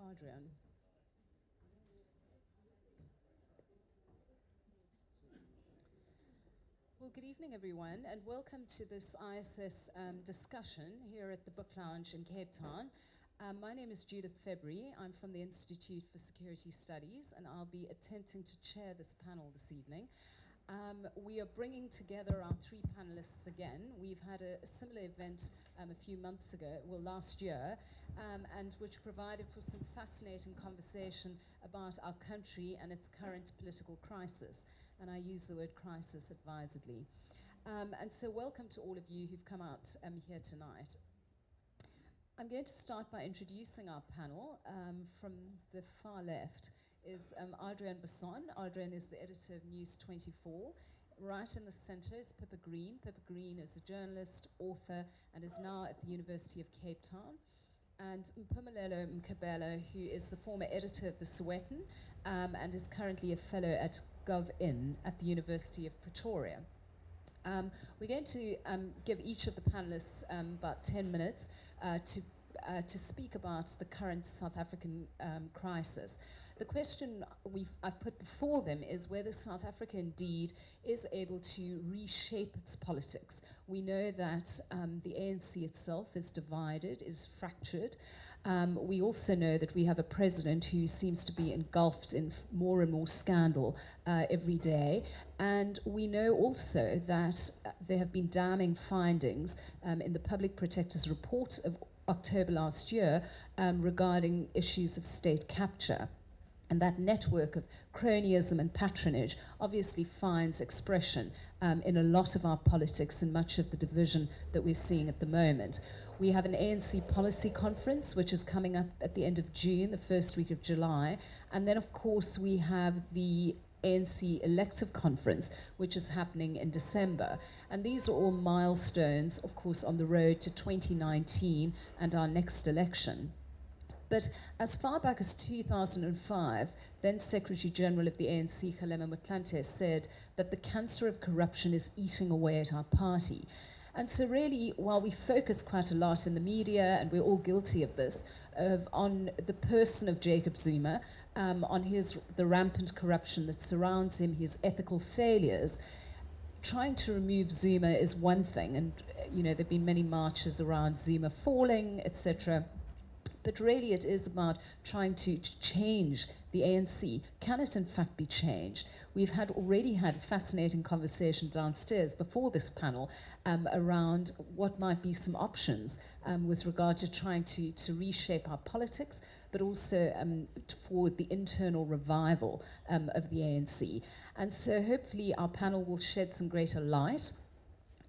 Adriaan. Well, good evening, everyone, and welcome to this ISS discussion here at the Book Lounge in Cape Town. My name is Judith February. I'm from the Institute for Security Studies, and I'll be attempting to chair this panel this evening. We are bringing together our three panelists again. We've had a similar event a few months ago, well, last year, and which provided for some fascinating conversation about our country and its current political crisis. And I use the word crisis advisedly. And so welcome to all of you who've come out here tonight. I'm going to start by introducing our panel. From the far left is Adriaan Basson. Adriaan is the editor of News 24. Right in the center is Pippa Green. Pippa Green is a journalist, author, and is now at the University of Cape Town. And Mpumelelo Mkhabele, who is the former editor of the Sowetan and is currently a fellow at GovIn at the University of Pretoria. We're going to give each of the panelists about 10 minutes to speak about the current South African crisis. The question I've put before them is whether South Africa indeed is able to reshape its politics. We know that the ANC itself is divided, is fractured. We also know that we have a president who seems to be engulfed in more and more scandal every day. And we know also that there have been damning findings in the Public Protector's report of October last year regarding issues of state capture. And that network of cronyism and patronage obviously finds expression in a lot of our politics and much of the division that we're seeing at the moment. We have an ANC policy conference, which is coming up at the end of June, the first week of July. And then, of course, we have the ANC elective conference, which is happening in December. And these are all milestones, of course, on the road to 2019 and our next election. But as far back as 2005, then Secretary General of the ANC, Kgalema Motlanthe, said that the cancer of corruption is eating away at our party. And so really, while we focus quite a lot in the media, and we're all guilty of this, on the person of Jacob Zuma, on the rampant corruption that surrounds him, his ethical failures, trying to remove Zuma is one thing. And there have been many marches around Zuma falling, etc. But really it is about trying to change the ANC. Can it in fact be changed? We've already had a fascinating conversation downstairs before this panel around what might be some options with regard to trying to reshape our politics, but also for the internal revival of the ANC. And so hopefully our panel will shed some greater light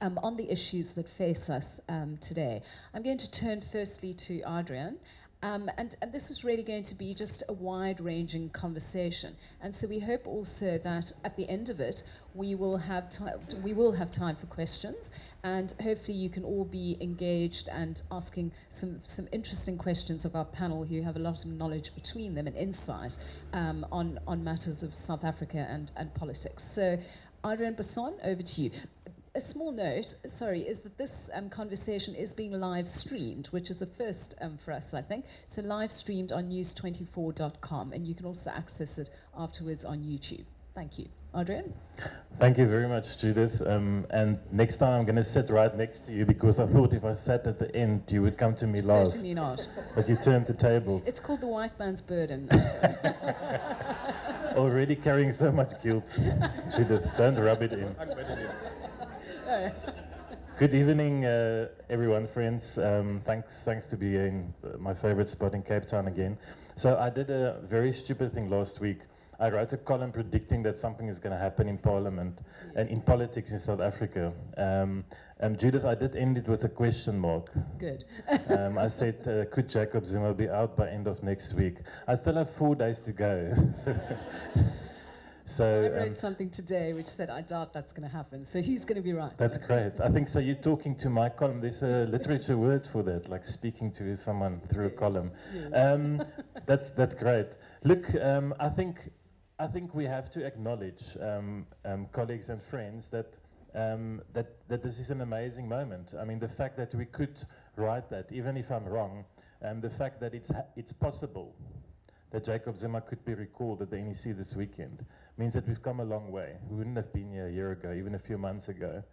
on the issues that face us today. I'm going to turn firstly to Adriaan. And this is really going to be just a wide-ranging conversation. And so we hope also that at the end of it, we will have time for questions. And hopefully you can all be engaged and asking some interesting questions of our panel who have a lot of knowledge between them and insight on matters of South Africa and politics. So Adriaan Basson, over to you. A small note, is that this conversation is being live streamed, which is a first for us, I think. So live streamed on news24.com, and you can also access it afterwards on YouTube. Thank you. Adriaan? Thank you very much, Judith. And next time I'm going to sit right next to you, because I thought if I sat at the end, you would come to me last. Certainly not. But you turned the tables. It's called the white man's burden. Already carrying so much guilt. Judith, don't rub it in. Good evening, everyone, friends. Thanks to be in my favorite spot in Cape Town again. So I did a very stupid thing last week. I wrote a column predicting that something is going to happen in Parliament and in politics in South Africa. Judith, I did end it with a question mark. Good. I said, could Jacob Zuma be out by end of next week? I still have 4 days to go. So I wrote something today which said, I doubt that's going to happen. So he's going to be right. That's great. I think so. You're talking to my column. There's a literature word for that, like speaking to someone through a column. Yeah. That's great. Look, I think we have to acknowledge, colleagues and friends, that this is an amazing moment. I mean, the fact that we could write that, even if I'm wrong, the fact that it's possible that Jacob Zuma could be recalled at the NEC this weekend means that we've come a long way. We wouldn't have been here a year ago, even a few months ago.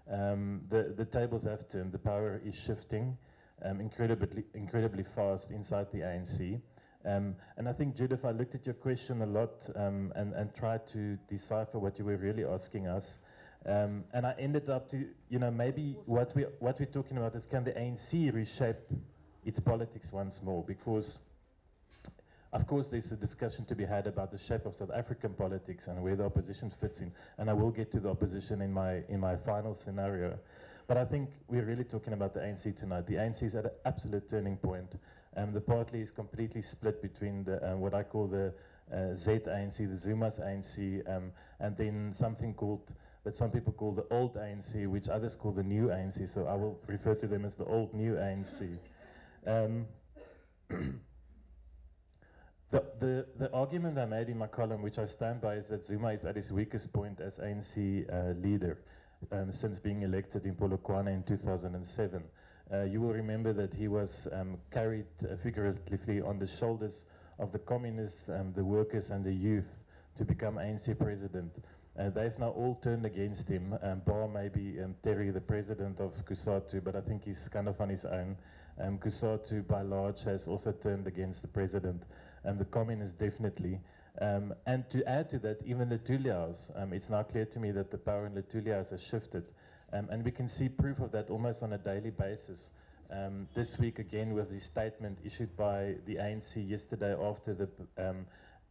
The tables have turned, the power is shifting incredibly fast inside the ANC. And I think, Judith, I looked at your question a lot and tried to decipher what you were really asking us. And I ended up to, maybe what we're talking about is, can the ANC reshape its politics once more? Because, of course, there's a discussion to be had about the shape of South African politics and where the opposition fits in. And I will get to the opposition in my final scenario. But I think we're really talking about the ANC tonight. The ANC is at an absolute turning point. The party is completely split between the, what I call the Z-ANC, the Zuma's ANC, and then something called, that some people call the old ANC, which others call the new ANC. So I will refer to them as the old new ANC. The argument I made in my column, which I stand by, is that Zuma is at his weakest point as ANC leader since being elected in Polokwane in 2007. You will remember that he was carried figuratively on the shoulders of the communists, the workers and the youth to become ANC president. They've now all turned against him, bar maybe Terry, the president of COSATU, but I think he's kind of on his own. COSATU, by large, has also turned against the president, and the communists definitely. And to add to that, even Letulia's, it's now clear to me that the power in Letulia's has shifted. And we can see proof of that almost on a daily basis. This week, again, with the statement issued by the ANC yesterday after the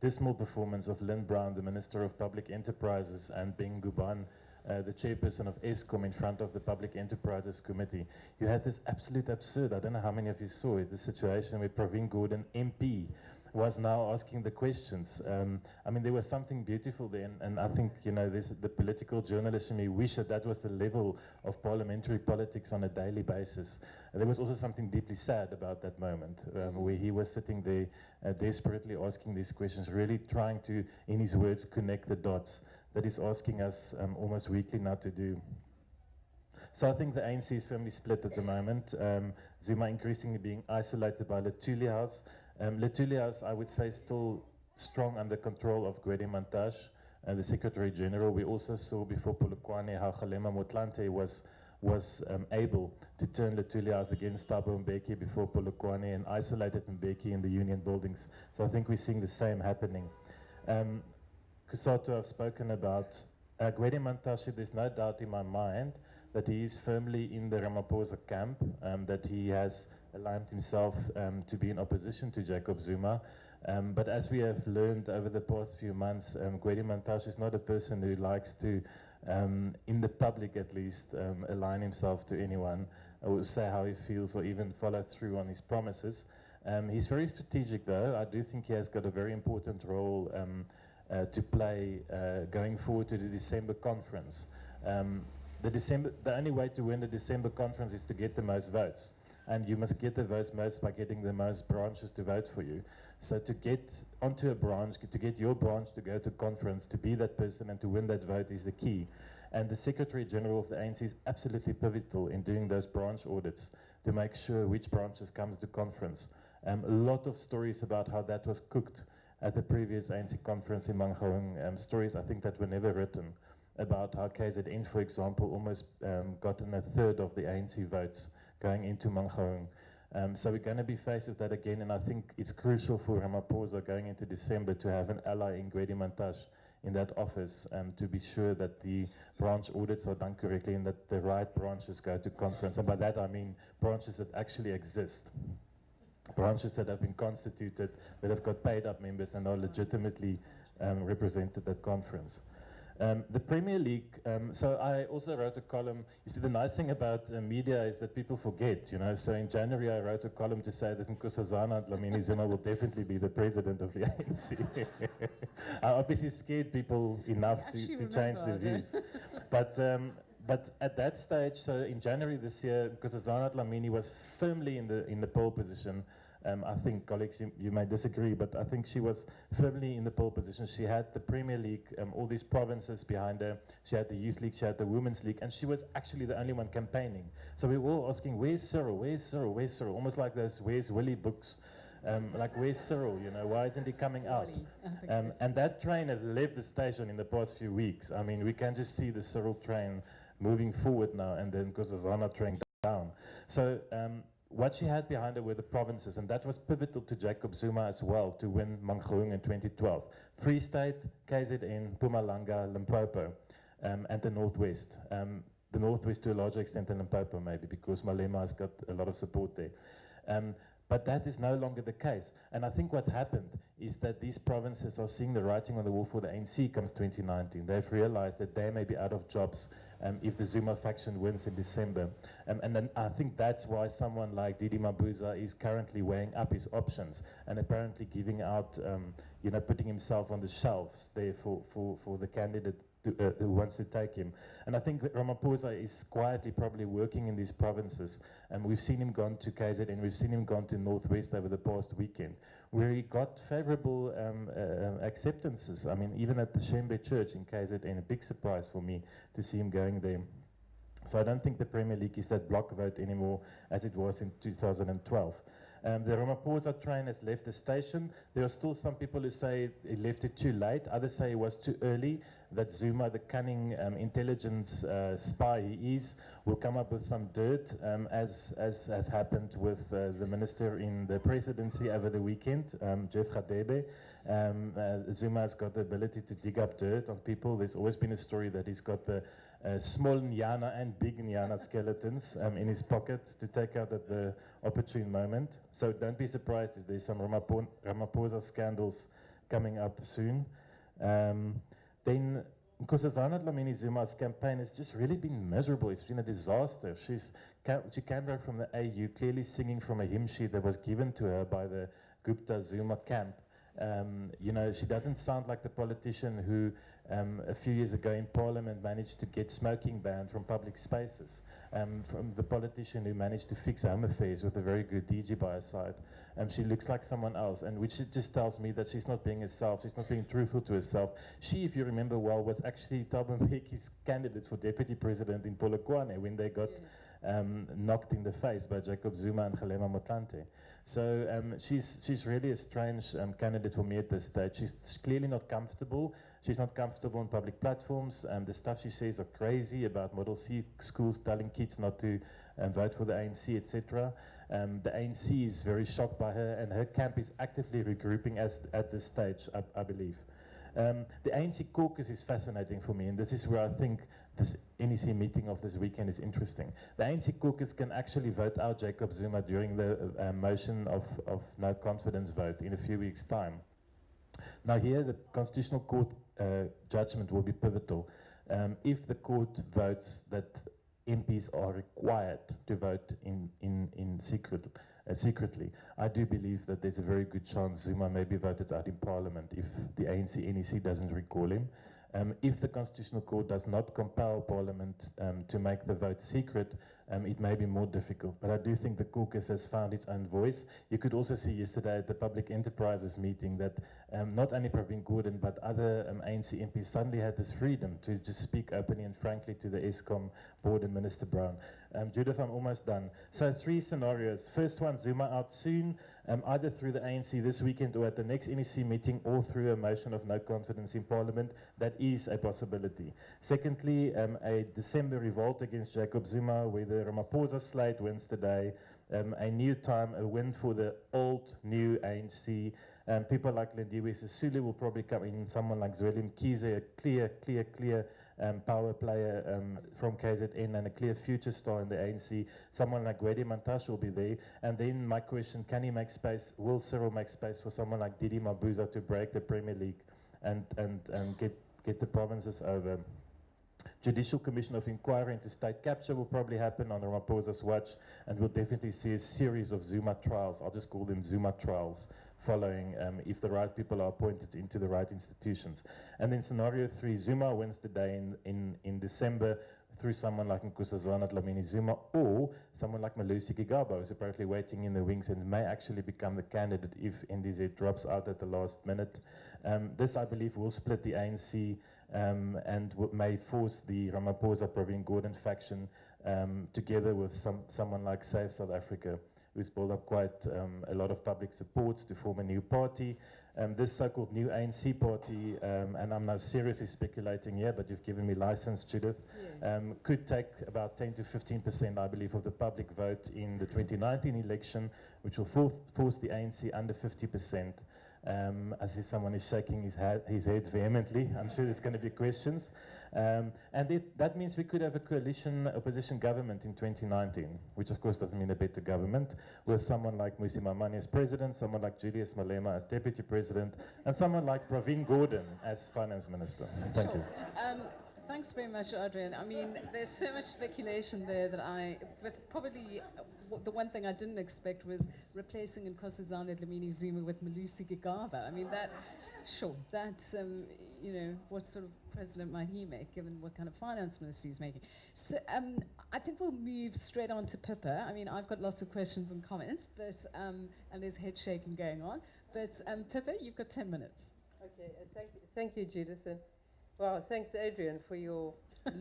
dismal performance of Lynn Brown, the Minister of Public Enterprises, and Beng Guban, the chairperson of Eskom, in front of the Public Enterprises Committee. You had this absolute absurd, I don't know how many of you saw it, the situation where Pravin Gordhan, MP, was now asking the questions. I mean, there was something beautiful there, and I think, the political journalist in me wish that was the level of parliamentary politics on a daily basis. There was also something deeply sad about that moment, where he was sitting there desperately asking these questions, really trying to, in his words, connect the dots that he's asking us almost weekly now to do. So I think the ANC is firmly split at the moment. Zuma increasingly being isolated by Letulia's. Letulia's, I would say, still strong under control of Gwede Mantashe, the Secretary General. We also saw before Polokwane how Kgalema Motlanthe was able to turn Letulia's against Thabo Mbeki before Polokwane and isolated Mbeki in the union buildings. So I think we're seeing the same happening. COSATU I've spoken about. Gwede Mantashe, there's no doubt in my mind that he is firmly in the Ramaphosa camp, that he has aligned himself to be in opposition to Jacob Zuma. But as we have learned over the past few months, Gwede Mantashe is not a person who likes to, in the public at least, align himself to anyone or say how he feels or even follow through on his promises. He's very strategic though. I do think he has got a very important role to play going forward to the December conference. The only way to win the December conference is to get the most votes. And you must get the most votes by getting the most branches to vote for you. So to get onto a branch, to get your branch to go to conference, to be that person and to win that vote is the key. And the Secretary General of the ANC is absolutely pivotal in doing those branch audits to make sure which branches comes to conference. A lot of stories about how that was cooked at the previous ANC conference in Mangaung, stories I think that were never written, about how KZN, for example, almost gotten a third of the ANC votes going into Mangaung. So we're going to be faced with that again, and I think it's crucial for Ramaphosa going into December to have an ally in Gwede Mantashe in that office, to be sure that the branch audits are done correctly and that the right branches go to conference. And by that I mean branches that actually exist. Branches that have been constituted, that have got paid up members and are legitimately represented at conference. The Premier League, so I also wrote a column. You see, the nice thing about media is that people forget, So in January I wrote a column to say that Nkosazana Dlamini Zuma will definitely be the president of the ANC. I obviously scared people enough to change their views. But at that stage, so in January this year, Nkosazana Dlamini was firmly in the pole position. I think, colleagues, you may disagree, but I think she was firmly in the pole position. She had the Premier League, all these provinces behind her. She had the Youth League, she had the Women's League, and she was actually the only one campaigning. So we were all asking, where's Cyril, where's Cyril, where's Cyril? Almost like those Where's Willie books Like, where's Cyril? You know, why isn't he coming out? And that train has left the station in the past few weeks. I mean, we can just see the Cyril train moving forward now, and then Nkosazana train down. So what she had behind her were the provinces, and that was pivotal to Jacob Zuma as well to win Mangaung in 2012. Free State, KZN, Mpumalanga, Limpopo, and the Northwest. The Northwest to a larger extent than Limpopo maybe, because Malema has got a lot of support there. But that is no longer the case. And I think what happened is that these provinces are seeing the writing on the wall for the ANC comes 2019. They've realized that they may be out of jobs if the Zuma faction wins in December. And then I think that's why someone like Didi Mabuza is currently weighing up his options and apparently giving out, you know, putting himself on the shelves there for the candidate who wants to take him. And I think Ramaphosa is quietly probably working in these provinces. And we've seen him gone to KZN, we've seen him gone to Northwest over the past weekend, where he got favorable acceptances. I mean, even at the Shembe Church in KZN, a big surprise for me to see him going there. So I don't think the Premier League is that block vote anymore as it was in 2012. The Ramaphosa train has left the station. There are still some people who say he left it too late. Others say it was too early, that Zuma, the cunning intelligence spy he is, will come up with some dirt, as has happened with the minister in the presidency over the weekend, Jeff Radebe. Zuma has got the ability to dig up dirt on people. There's always been a story that he's got the small Nyana and big Nyana skeletons in his pocket to take out at the opportune moment. So don't be surprised if there's some Ramaphosa scandals coming up soon. Then Nkosazana Dlamini Zuma's campaign has just really been miserable. It's been a disaster. She came back from the AU clearly singing from a hymn sheet that was given to her by the Gupta Zuma camp. You know, she doesn't sound like the politician who a few years ago in Parliament managed to get smoking banned from public spaces, from the politician who managed to fix home affairs with a very good DG by her side. She looks like someone else, and which just tells me that she's not being herself, she's not being truthful to herself. She, if you remember well, was actually Thabo Mbeki's candidate for deputy president in Polokwane when they got knocked in the face by Jacob Zuma and Kgalema Motlanthe. So she's really a strange candidate for me at this stage. She's clearly not comfortable. She's not comfortable on public platforms. The stuff she says are crazy about Model C schools telling kids not to vote for the ANC, etc. The ANC is very shocked by her, and her camp is actively regrouping at this stage, I believe. The ANC caucus is fascinating for me, and this is where I think this NEC meeting of this weekend is interesting. The ANC caucus can actually vote out Jacob Zuma during the motion of no confidence vote in a few weeks' time. Now here, the Constitutional Court judgment will be pivotal. If the court votes that MPs are required to vote secretly, I do believe that there's a very good chance Zuma may be voted out in Parliament if the ANC NEC doesn't recall him. If the Constitutional Court does not compel Parliament to make the vote secret, it may be more difficult. But I do think the caucus has found its own voice. You could also see yesterday at the Public Enterprises meeting that not only Pravin Gordhan but other ANC MPs suddenly had this freedom to just speak openly and frankly to the ESCOM board and Minister Brown. Judith, I'm almost done. So 3 scenarios. First one, Zuma out soon, either through the ANC this weekend or at the next NEC meeting, or through a motion of no confidence in Parliament. That is a possibility. Secondly, a December revolt against Jacob Zuma, where the Ramaphosa slate wins today, a new time, a win for the old, new ANC. People like Lindiwe Sisulu will probably come in, someone like Zweli Mkhize, a clear power player from KZN and a clear future star in the ANC. Someone like Gwede Mantashe will be there. And then my question, can he make space, will Cyril make space for someone like Didi Mabuza to break the Premier League and get the provinces over? Judicial Commission of Inquiry into state capture will probably happen on Ramaphosa's watch, and we'll definitely see a series of Zuma trials. I'll just call them Zuma trials, following if the right people are appointed into the right institutions. And then scenario 3, Zuma wins the day in December through someone like Nkosazana Dlamini Zuma, or someone like Malusi Gigaba, who's apparently waiting in the wings and may actually become the candidate if NDZ drops out at the last minute. This, I believe, will split the ANC and may force the Ramaphosa Pravin Gordhan faction together with someone like Save South Africa who's built up quite a lot of public support to form a new party. This so-called new ANC party, and I'm now seriously speculating here, but you've given me license, Judith, Yes. could take about 10 to 15%, I believe, of the public vote in the 2019 election, which will force the ANC under 50%. I see someone is shaking his head vehemently. I'm sure there's going to be questions. And that means we could have a coalition opposition government in 2019, which of course doesn't mean a better government, with someone like Mmusi Maimane as president, someone like Julius Malema as deputy president, and someone like Pravin Gordhan as finance minister. Thank you. Thanks very much, Adriaan. I mean, there's so much speculation there that but probably the one thing I didn't expect was replacing Nkosazana Dlamini Zuma with Malusi Gigaba. I mean, that's, you know, what sort of president might he make, given what kind of finance minister he's making? So I think we'll move straight on to Pippa. I mean, I've got lots of questions and comments, but, and there's head shaking going on. But Pippa, you've got 10 minutes. Okay, thank you, Judith. And wow, thanks, Adriaan, for your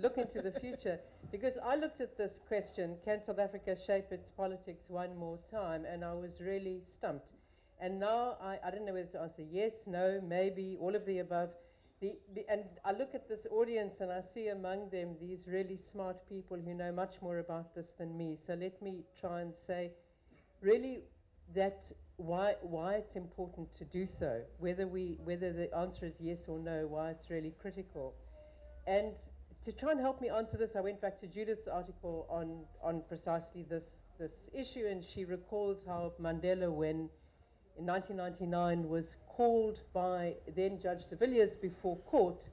look into the future. Because I looked at this question, can South Africa shape its politics one more time? And I was really stumped. And now I don't know whether to answer yes, no, maybe, all of the above. And I look at this audience and I see among them these really smart people who know much more about this than me. So let me try and say really that why it's important to do so, whether the answer is yes or no, why it's really critical. And to try and help me answer this, I went back to Judith's article on precisely this issue, and she recalls how Mandela, when in 1999 was called by then Judge de Villiers before court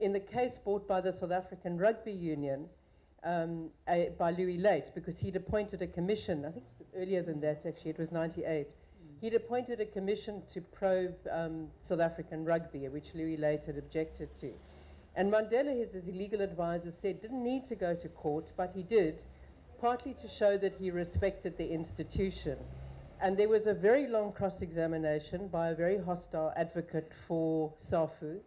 in the case brought by the South African Rugby Union by Louis Late, because he'd appointed a commission, I think it was earlier than that actually, it was 98. He'd appointed a commission to probe South African rugby, which Louis Late had objected to. And Mandela, his legal advisor, said didn't need to go to court, but he did, partly to show that he respected the institution. And there was a very long cross-examination by a very hostile advocate for SAFU,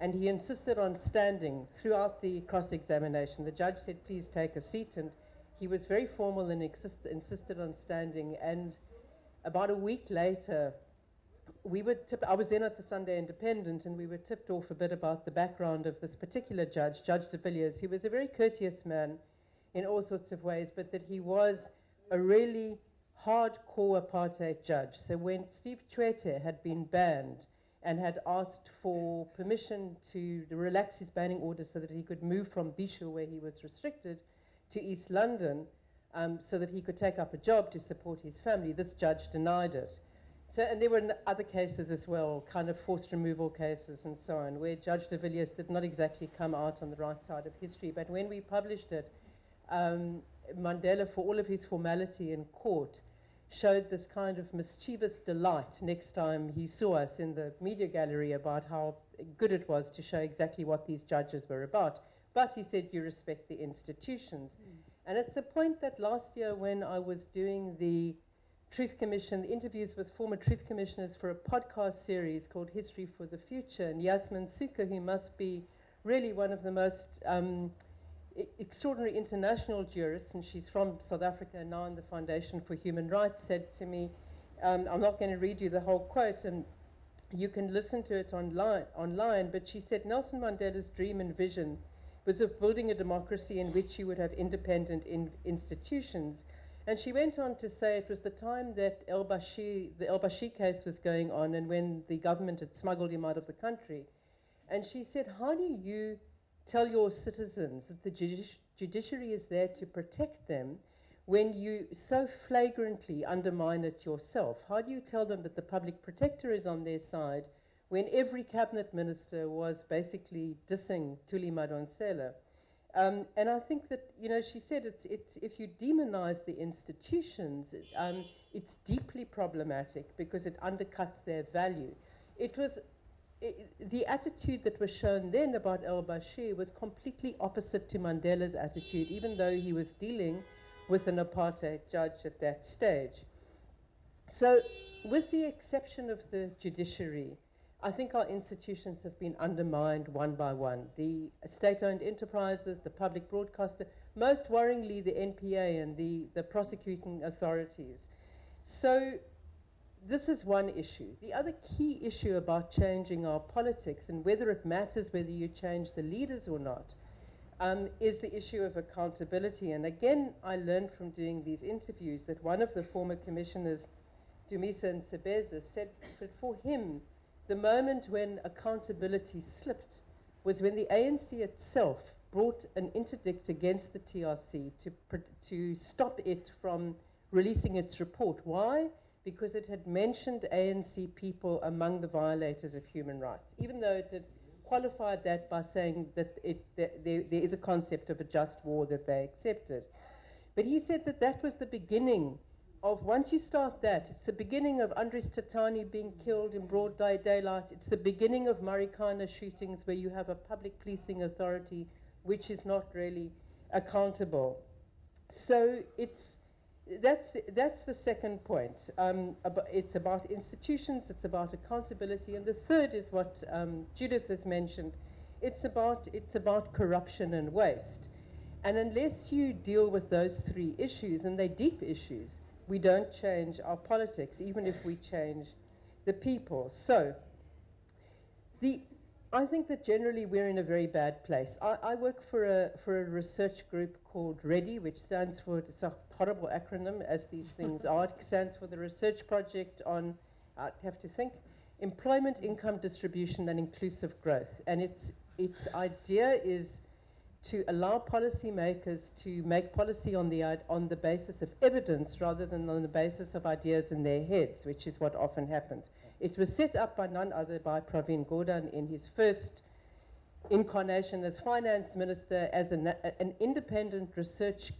and he insisted on standing throughout the cross-examination. The judge said, please take a seat, and he was very formal and insisted on standing. And about a week later, I was then at the Sunday Independent, and we were tipped off a bit about the background of this particular judge, Judge de Villiers, who was a very courteous man in all sorts of ways, but that he was a really hardcore apartheid judge. So when Steve Tshwete had been banned and had asked for permission to relax his banning order so that he could move from Bisho, where he was restricted, to East London, so that he could take up a job to support his family, this judge denied it. So, and there were other cases as well, kind of forced removal cases and so on, where Judge de Villiers did not exactly come out on the right side of history. But when we published it, Mandela, for all of his formality in court, showed this kind of mischievous delight next time he saw us in the media gallery about how good it was to show exactly what these judges were about. But he said, you respect the institutions. And it's a point that last year when I was doing the Truth Commission, the interviews with former Truth Commissioners for a podcast series called History for the Future, and Yasmin Suka, who must be really one of the most extraordinary international jurists, and she's from South Africa now in the Foundation for Human Rights, said to me, I'm not going to read you the whole quote, and you can listen to it online, but she said Nelson Mandela's dream and vision was of building a democracy in which you would have independent institutions. And she went on to say it was the time that the El Bashir case was going on, and when the government had smuggled him out of the country. And she said, how do you tell your citizens that the judiciary is there to protect them when you so flagrantly undermine it yourself? How do you tell them that the public protector is on their side when every cabinet minister was basically dissing Thuli Madonsela? And I think that, you know, she said if you demonize the institutions, it's deeply problematic because it undercuts their value. The attitude that was shown then about al-Bashir was completely opposite to Mandela's attitude, even though he was dealing with an apartheid judge at that stage. So, with the exception of the judiciary, I think our institutions have been undermined one by one. The state-owned enterprises, the public broadcaster, most worryingly the NPA and the prosecuting authorities. So this is one issue. The other key issue about changing our politics, and whether it matters whether you change the leaders or not, is the issue of accountability. And again, I learned from doing these interviews that one of the former commissioners, Dumisa and Sebeza, said that for him, the moment when accountability slipped was when the ANC itself brought an interdict against the TRC to stop it from releasing its report. Why? Because it had mentioned ANC people among the violators of human rights, even though it had qualified that by saying that there is a concept of a just war that they accepted. But he said that that was the beginning of, once you start that, it's the beginning of Andries Tatani being killed in broad daylight. It's the beginning of Marikana shootings where you have a public policing authority which is not really accountable. So that's the second point. It's about institutions, it's about accountability, and the third is what Judith has mentioned. It's about corruption and waste. And unless you deal with those three issues, and they're deep issues, we don't change our politics, even if we change the people. So I think that generally we're in a very bad place. I work for a research group called READY, which stands for, it's a horrible acronym as these things are, it stands for the Research Project on, I'd have to think, Employment, Income Distribution and Inclusive Growth. And its idea is to allow policymakers to make policy on the basis of evidence rather than on the basis of ideas in their heads, which is what often happens. It was set up by none other by Pravin Gordhan in his first incarnation as finance minister, as an independent research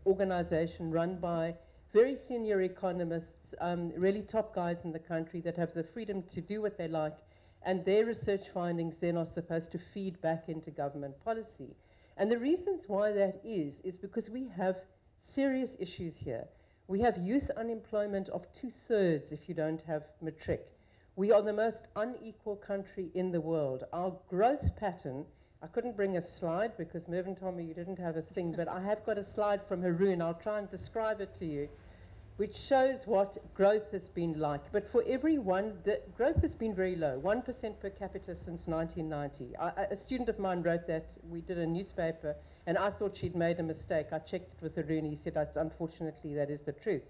organization run by very senior economists, really top guys in the country that have the freedom to do what they like, and their research findings then are supposed to feed back into government policy. And the reasons why that is because we have serious issues here. We have youth unemployment of 2/3 if you don't have matric. We are the most unequal country in the world. Our growth pattern, I couldn't bring a slide because Mervyn told me you didn't have a thing, but I have got a slide from Haroon. I'll try and describe it to you, which shows what growth has been like. But for everyone, the growth has been very low, 1% per capita since 1990. A student of mine wrote that. We did a newspaper, and I thought she'd made a mistake. I checked it with Haroon. He said, unfortunately, that is the truth.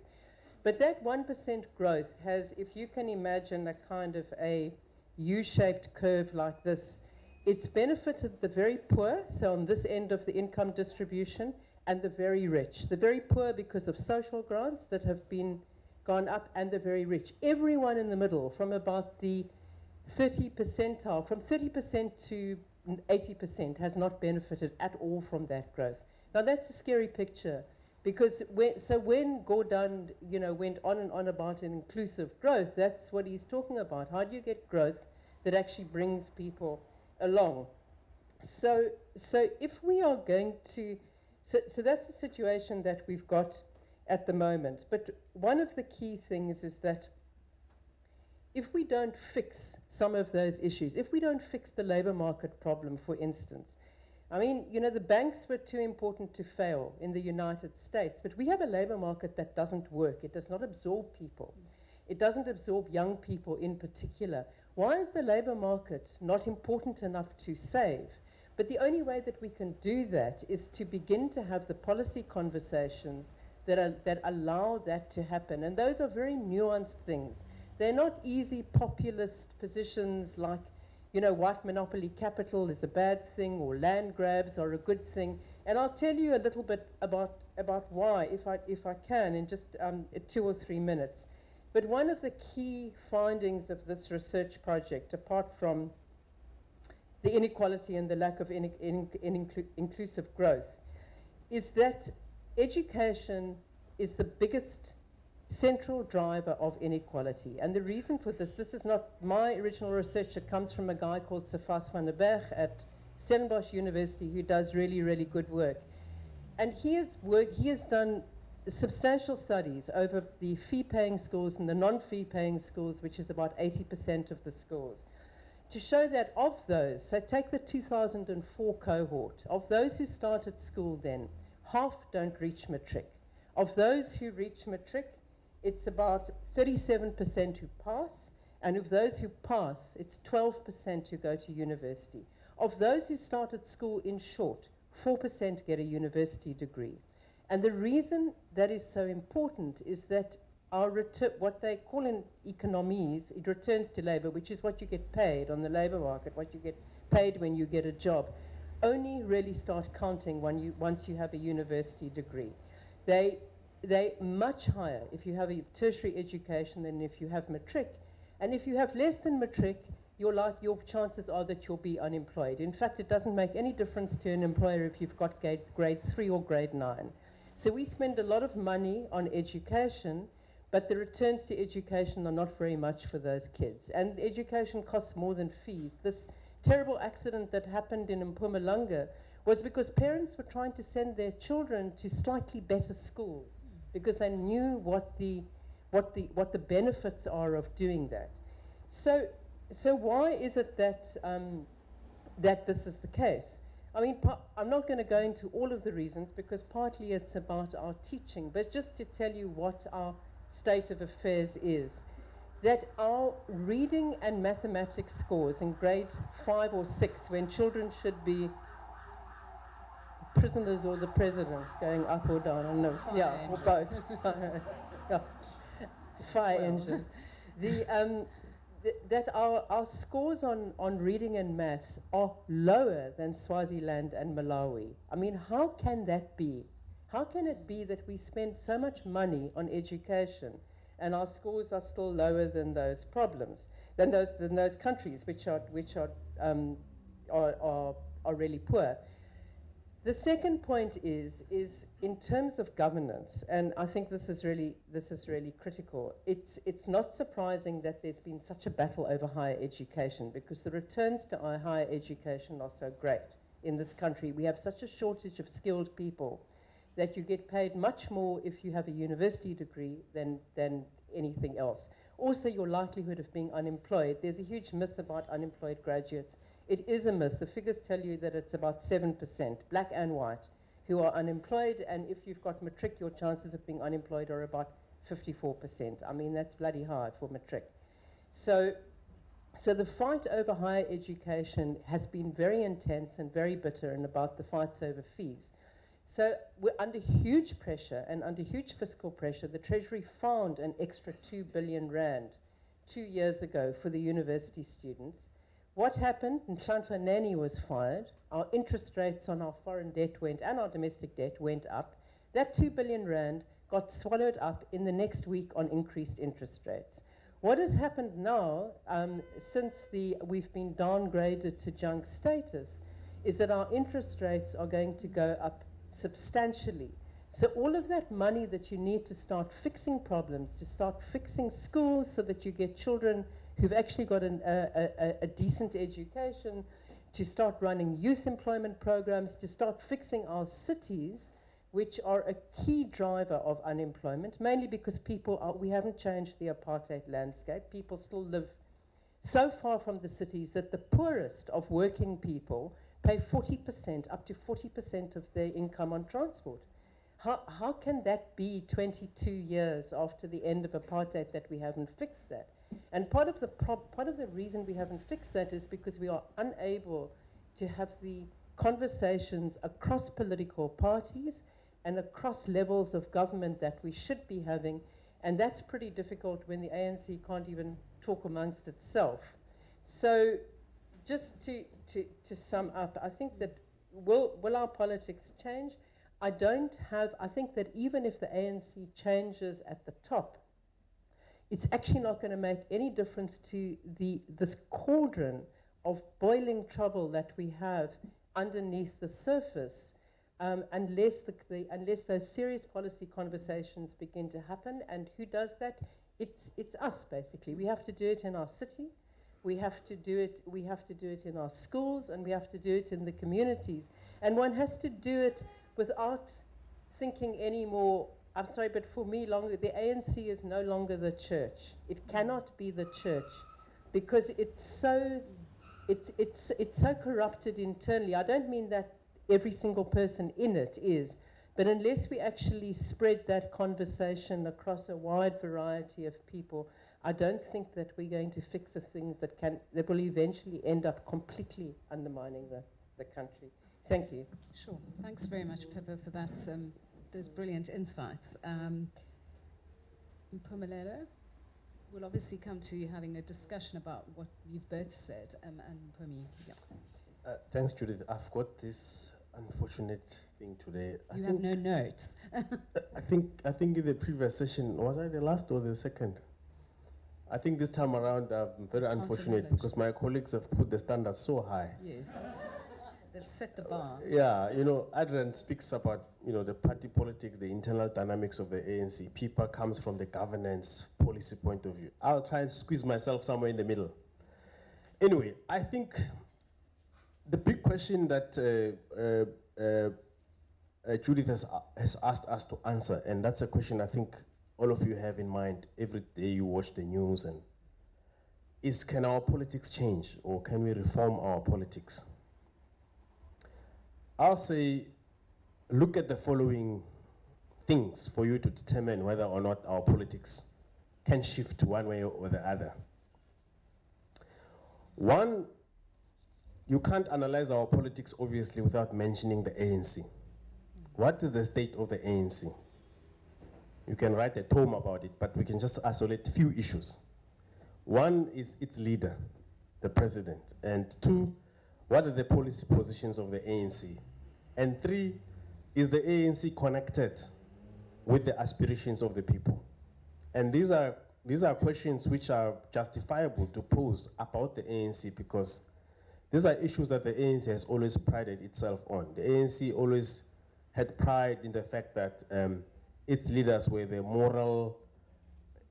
But that 1% growth has, if you can imagine a kind of a U-shaped curve like this, it's benefited the very poor, so on this end of the income distribution, and the very rich. The very poor because of social grants that have gone up, and the very rich. Everyone in the middle, from about the 30 percentile, from 30% to 80% has not benefited at all from that growth. Now that's a scary picture. Because when Gordhan, went on and on about an inclusive growth, that's what he's talking about. How do you get growth that actually brings people along? So if we are going to, so that's the situation that we've got at the moment. But one of the key things is that if we don't fix some of those issues, if we don't fix the labor market problem, for instance, I mean, the banks were too important to fail in the United States, but we have a labor market that doesn't work. It does not absorb people. It doesn't absorb young people in particular. Why is the labor market not important enough to save? But the only way that we can do that is to begin to have the policy conversations that allow that to happen. And those are very nuanced things. They're not easy populist positions like, white monopoly capital is a bad thing, or land grabs are a good thing. And I'll tell you a little bit about why, if I can, in just 2 or 3 minutes. But one of the key findings of this research project, apart from the inequality and the lack of inclusive growth, is that education is the biggest central driver of inequality. And the reason for this is not my original research. It comes from a guy called Sefas van der Berg at Stellenbosch University who does really, really good work. And he has done substantial studies over the fee-paying schools and the non-fee-paying schools, which is about 80% of the schools, to show that of those, so take the 2004 cohort, of those who started school then, half don't reach matric. Of those who reach matric, it's about 37% who pass, and of those who pass, it's 12% who go to university. Of those who start at school in short, 4% get a university degree. And the reason that is so important is that our what they call in economies, it returns to labor, which is what you get paid on the labor market, what you get paid when you get a job, only really start counting once you have a university degree. They much higher if you have a tertiary education than if you have matric. And if you have less than matric, your chances are that you'll be unemployed. In fact, it doesn't make any difference to an employer if you've got grade 3 or grade 9. So we spend a lot of money on education, but the returns to education are not very much for those kids. And education costs more than fees. This terrible accident that happened in Mpumelelo was because parents were trying to send their children to slightly better schools because they knew what the benefits are of doing that. So why is it that that this is the case? I mean, I'm not going to go into all of the reasons because partly it's about our teaching, but just to tell you what our state of affairs is, that our reading and mathematics scores in grade 5 or 6, when children should be prisoners or the president, going up or down, I don't know, yeah, or both. Yeah. Fire engine. That our scores on reading and maths are lower than Swaziland and Malawi. I mean, how can that be? How can it be that we spend so much money on education and our scores are still lower than those than those countries which are really poor? The second point is in terms of governance, and I think this is really critical. It's not surprising that there's been such a battle over higher education because the returns to our higher education are so great in this country. We have such a shortage of skilled people that you get paid much more if you have a university degree than anything else. Also, your likelihood of being unemployed. There's a huge myth about unemployed graduates. It is a myth. The figures tell you that it's about 7%, black and white, who are unemployed, and if you've got matric, your chances of being unemployed are about 54%. I mean, that's bloody high for matric. So the fight over higher education has been very intense and very bitter, and about the fights over fees. So we're under huge pressure and under huge fiscal pressure. The Treasury found an extra 2 billion rand 2 years ago for the university students. What happened? Nhlanhla Nene was fired. Our interest rates on our foreign debt and our domestic debt went up. That 2 billion rand got swallowed up in the next week on increased interest rates. What has happened now, since we've been downgraded to junk status, is that our interest rates are going to go up substantially. So all of that money that you need to start fixing problems, to start fixing schools so that you get children who've actually got a decent education, to start running youth employment programs, to start fixing our cities, which are a key driver of unemployment, mainly because we haven't changed the apartheid landscape. People still live so far from the cities that the poorest of working people pay 40%, up to 40% of their income on transport. How can that be 22 years after the end of apartheid that we haven't fixed that? And part of the reason we haven't fixed that is because we are unable to have the conversations across political parties and across levels of government that we should be having, and that's pretty difficult when the ANC can't even talk amongst itself. So just to sum up, I think that will our politics change? I think that even if the ANC changes at the top, it's actually not going to make any difference to this cauldron of boiling trouble that we have underneath the surface, unless those serious policy conversations begin to happen. And who does that? It's us, basically. We have to do it in our city. We have to do it in our schools, and we have to do it in the communities. And one has to do it without thinking anymore. I'm sorry, but for me, the ANC is no longer the church. It cannot be the church because it's so corrupted internally. I don't mean that every single person in it is, But unless we actually spread that conversation across a wide variety of people, I don't think that we're going to fix the things that will eventually end up completely undermining the country. Thank you. Sure. Thanks very much, Pippa, for that, those brilliant insights. Mpumelelo, we'll obviously come to you having a discussion about what you've both said, and Mpumi, yeah. Thanks, Judith. I've got this unfortunate thing today. You have no notes. I think in the previous session, was I the last or the second? I think this time around I'm very unfortunate because my colleagues have put the standards so high. Yes. They've set the bar. Yeah, you know, Adriaan speaks about, you know, the party politics, the internal dynamics of the ANC. Pippa comes from the governance policy point of view. I'll try and squeeze myself somewhere in the middle. Anyway, I think the big question that Judith has asked us to answer, and that's a question I think all of you have in mind every day you watch the news, and is, can our politics change, or can we reform our politics? I'll say, look at the following things for you to determine whether or not our politics can shift one way or the other. One, you can't analyze our politics obviously without mentioning the ANC. What is the state of the ANC? You can write a tome about it, but we can just isolate a few issues. One is its leader, the president. And two, what are the policy positions of the ANC? And three, is the ANC connected with the aspirations of the people? And these are questions which are justifiable to pose about the ANC, because these are issues that the ANC has always prided itself on. The ANC always had pride in the fact that its leaders were the moral,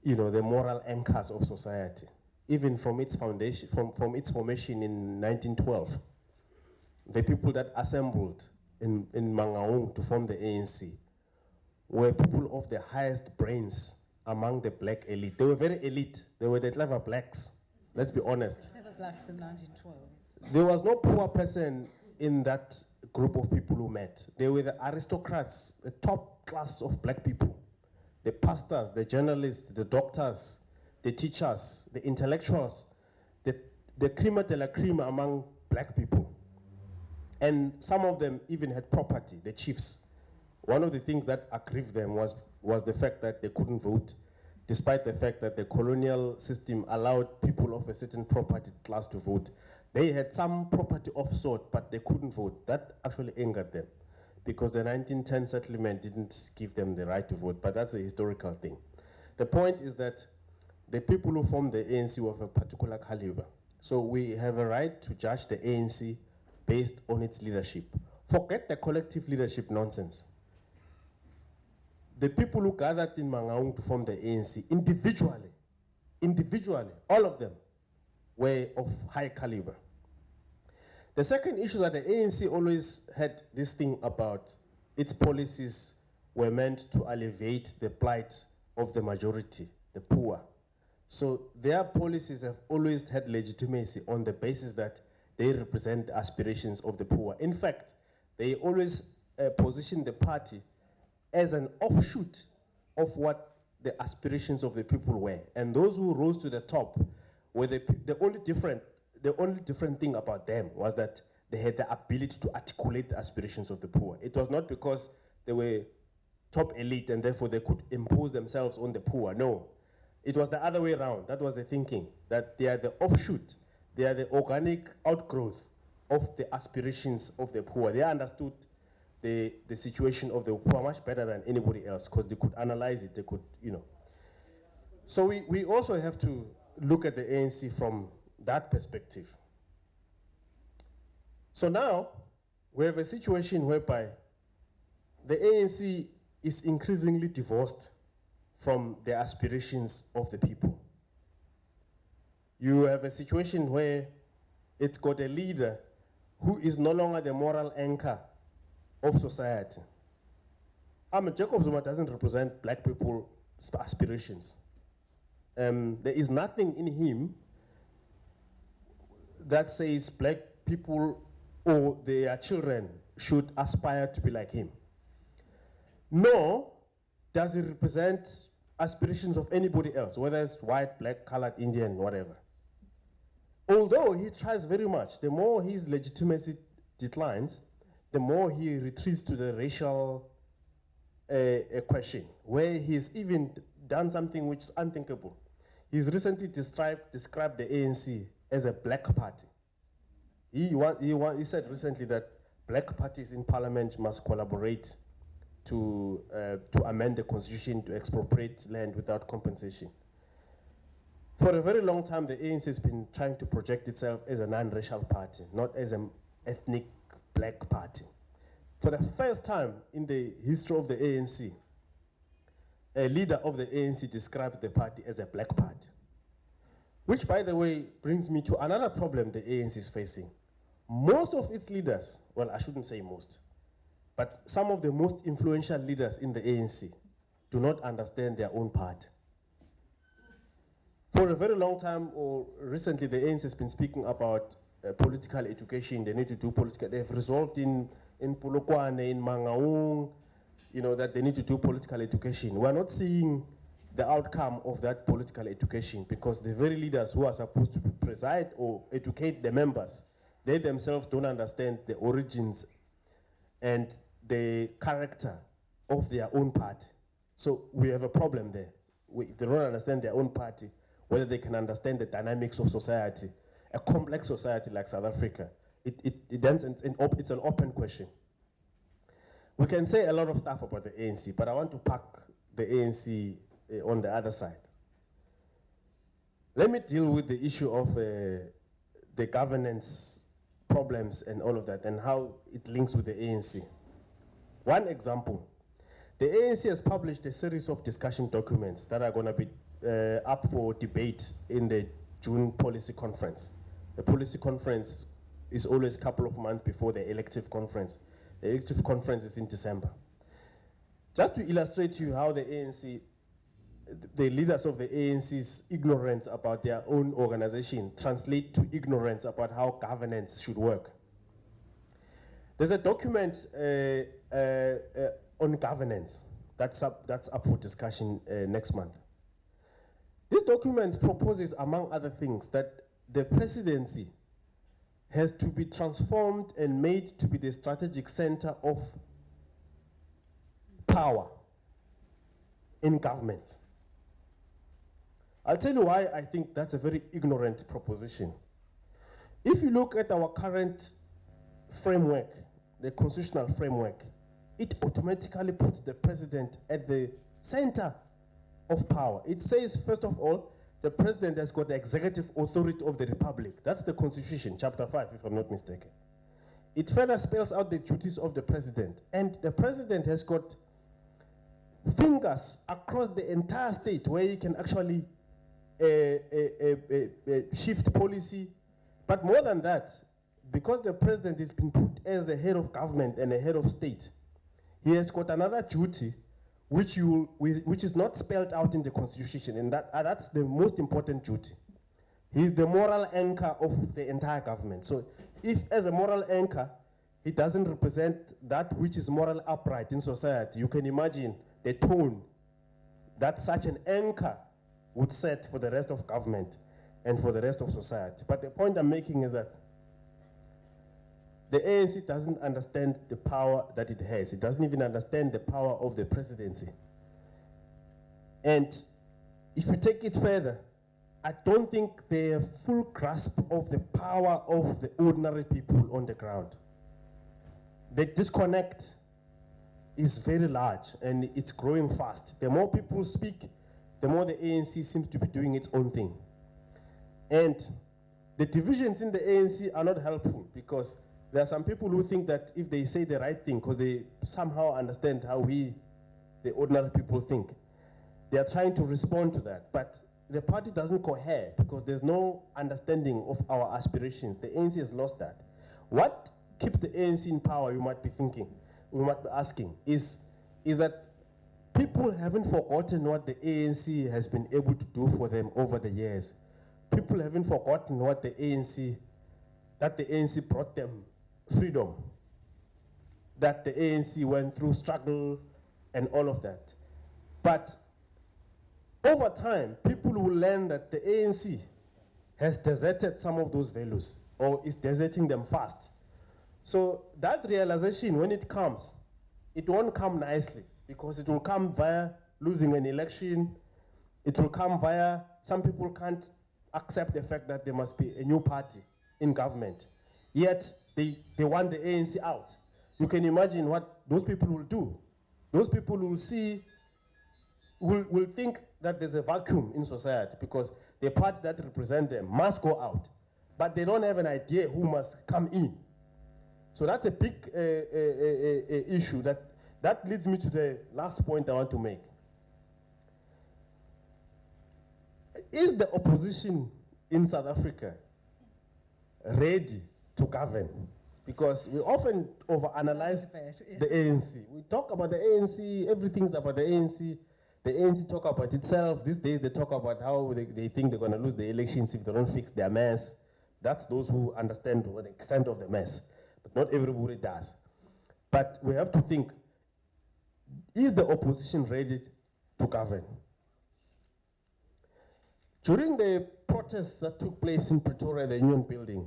you know, the moral anchors of society. Even from its foundation, from its formation in 1912, the people that assembled in Mangaung to form the ANC were people of the highest brains among the black elite. They were very elite. They were the clever blacks. Let's be honest. Clever blacks in 1912. There was no poor person in that group of people who met. They were the aristocrats, the top class of black people. The pastors, the journalists, the doctors, the teachers, the intellectuals, the crema de la crema among black people. And some of them even had property, the chiefs. One of the things that aggrieved them was the fact that they couldn't vote, despite the fact that the colonial system allowed people of a certain property class to vote. They had some property of sort, but they couldn't vote. That actually angered them, because the 1910 settlement didn't give them the right to vote, but that's a historical thing. The point is that the people who formed the ANC were of a particular caliber. So we have a right to judge the ANC based on its leadership. Forget the collective leadership nonsense. The people who gathered in Mangaung to form the ANC, individually, all of them were of high caliber. The second issue that the ANC always had this thing about, its policies were meant to alleviate the plight of the majority, the poor. So their policies have always had legitimacy on the basis that they represent the aspirations of the poor. In fact, they always positioned the party as an offshoot of what the aspirations of the people were. And those who rose to the top were the only different thing about them was that they had the ability to articulate the aspirations of the poor. It was not because they were top elite and therefore they could impose themselves on the poor. No, it was the other way around. That was the thinking, that they are the offshoot. They are the organic outgrowth of the aspirations of the poor. They understood the situation of the poor much better than anybody else, because they could analyze it, they could, you know. So we also have to look at the ANC from that perspective. So now we have a situation whereby the ANC is increasingly divorced from the aspirations of the people. You have a situation where it's got a leader who is no longer the moral anchor of society. Jacob Zuma doesn't represent black people's aspirations. There is nothing in him that says black people or their children should aspire to be like him. nor does it represent aspirations of anybody else, whether it's white, black, colored, Indian, whatever. Although he tries very much, the more his legitimacy declines, the more he retreats to the racial question, where he's even done something which is unthinkable. He's recently described the ANC as a black party. He said recently that black parties in parliament must collaborate to amend the constitution to expropriate land without compensation. For a very long time, the ANC has been trying to project itself as a non-racial party, not as an ethnic black party. For the first time in the history of the ANC, a leader of the ANC describes the party as a black party. Which, by the way, brings me to another problem the ANC is facing. Most of its leaders, well, I shouldn't say most, but some of the most influential leaders in the ANC do not understand their own party. For a very long time, or recently, the ANC has been speaking about political education. They need to do political. They've resolved in Polokwane, in Mangaung, that they need to do political education. We're not seeing the outcome of that political education because the very leaders who are supposed to preside or educate the members, they themselves don't understand the origins and the character of their own party. So we have a problem there. They don't understand their own party, whether they can understand the dynamics of society, a complex society like South Africa. It's an open question. We can say a lot of stuff about the ANC, but I want to park the ANC on the other side. Let me deal with the issue of the governance problems and all of that and how it links with the ANC. One example, the ANC has published a series of discussion documents that are going to be up for debate in the June policy conference. The policy conference is always a couple of months before the elective conference. The elective conference is in December. Just to illustrate to you how the ANC, the leaders of the ANC's ignorance about their own organization translate to ignorance about how governance should work. There's a document on governance that's up for discussion next month. This document proposes, among other things, that the presidency has to be transformed and made to be the strategic center of power in government. I'll tell you why I think that's a very ignorant proposition. If you look at our current framework, the constitutional framework, it automatically puts the president at the center of power. It says, first of all, the president has got the executive authority of the republic. That's the Constitution, chapter 5, if I'm not mistaken. It further spells out the duties of the president. And the president has got fingers across the entire state where he can actually shift policy. But more than that, because the president has been put as the head of government and the head of state, he has got another duty which is not spelled out in the Constitution, and that's the most important duty. He is the moral anchor of the entire government. So if as a moral anchor, he doesn't represent that which is moral upright in society, you can imagine the tone that such an anchor would set for the rest of government and for the rest of society. But the point I'm making is that the ANC doesn't understand the power that it has. It doesn't even understand the power of the presidency. And if you take it further, I don't think they have full grasp of the power of the ordinary people on the ground. The disconnect is very large and it's growing fast. The more people speak, the more the ANC seems to be doing its own thing. And the divisions in the ANC are not helpful because there are some people who think that if they say the right thing, because they somehow understand how we, the ordinary people, think, they are trying to respond to that. But the party doesn't cohere because there's no understanding of our aspirations. The ANC has lost that. What keeps the ANC in power, you might be thinking, we might be asking, is that people haven't forgotten what the ANC has been able to do for them over the years. People haven't forgotten what that the ANC brought them freedom, that the ANC went through struggle, and all of that. But over time, people will learn that the ANC has deserted some of those values or is deserting them fast. So that realization, when it comes, it won't come nicely because it will come via losing an election. It will come via some people can't accept the fact that there must be a new party in government. Yet they want the ANC out. You can imagine what those people will do. Those people will see, will think that there's a vacuum in society because the party that represents them must go out. But they don't have an idea who must come in. So that's a big issue. That leads me to the last point I want to make. Is the opposition in South Africa ready to govern? Because we often overanalyze the ANC. We talk about the ANC, everything's about the ANC. The ANC talk about itself. These days they talk about how they think they're going to lose the elections if they don't fix their mess. That's those who understand the extent of the mess. But not everybody does. But we have to think, is the opposition ready to govern? During the protests that took place in Pretoria, the Union Building,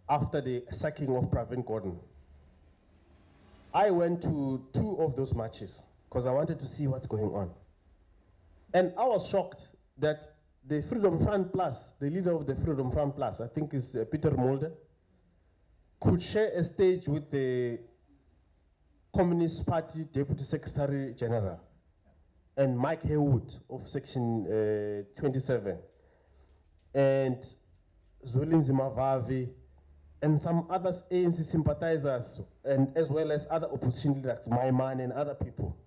after the sacking of Pravin Gordhan, I went to 2 of those marches because I wanted to see what's going on. And I was shocked that the Freedom Front Plus, the leader of the Freedom Front Plus, I think is Peter Mulder, could share a stage with the Communist Party Deputy Secretary General and Mike Haywood of Section 27, and Zwelinzima Vavi, and some other ANC sympathizers, and as well as other opposition leaders, Maiman and other people.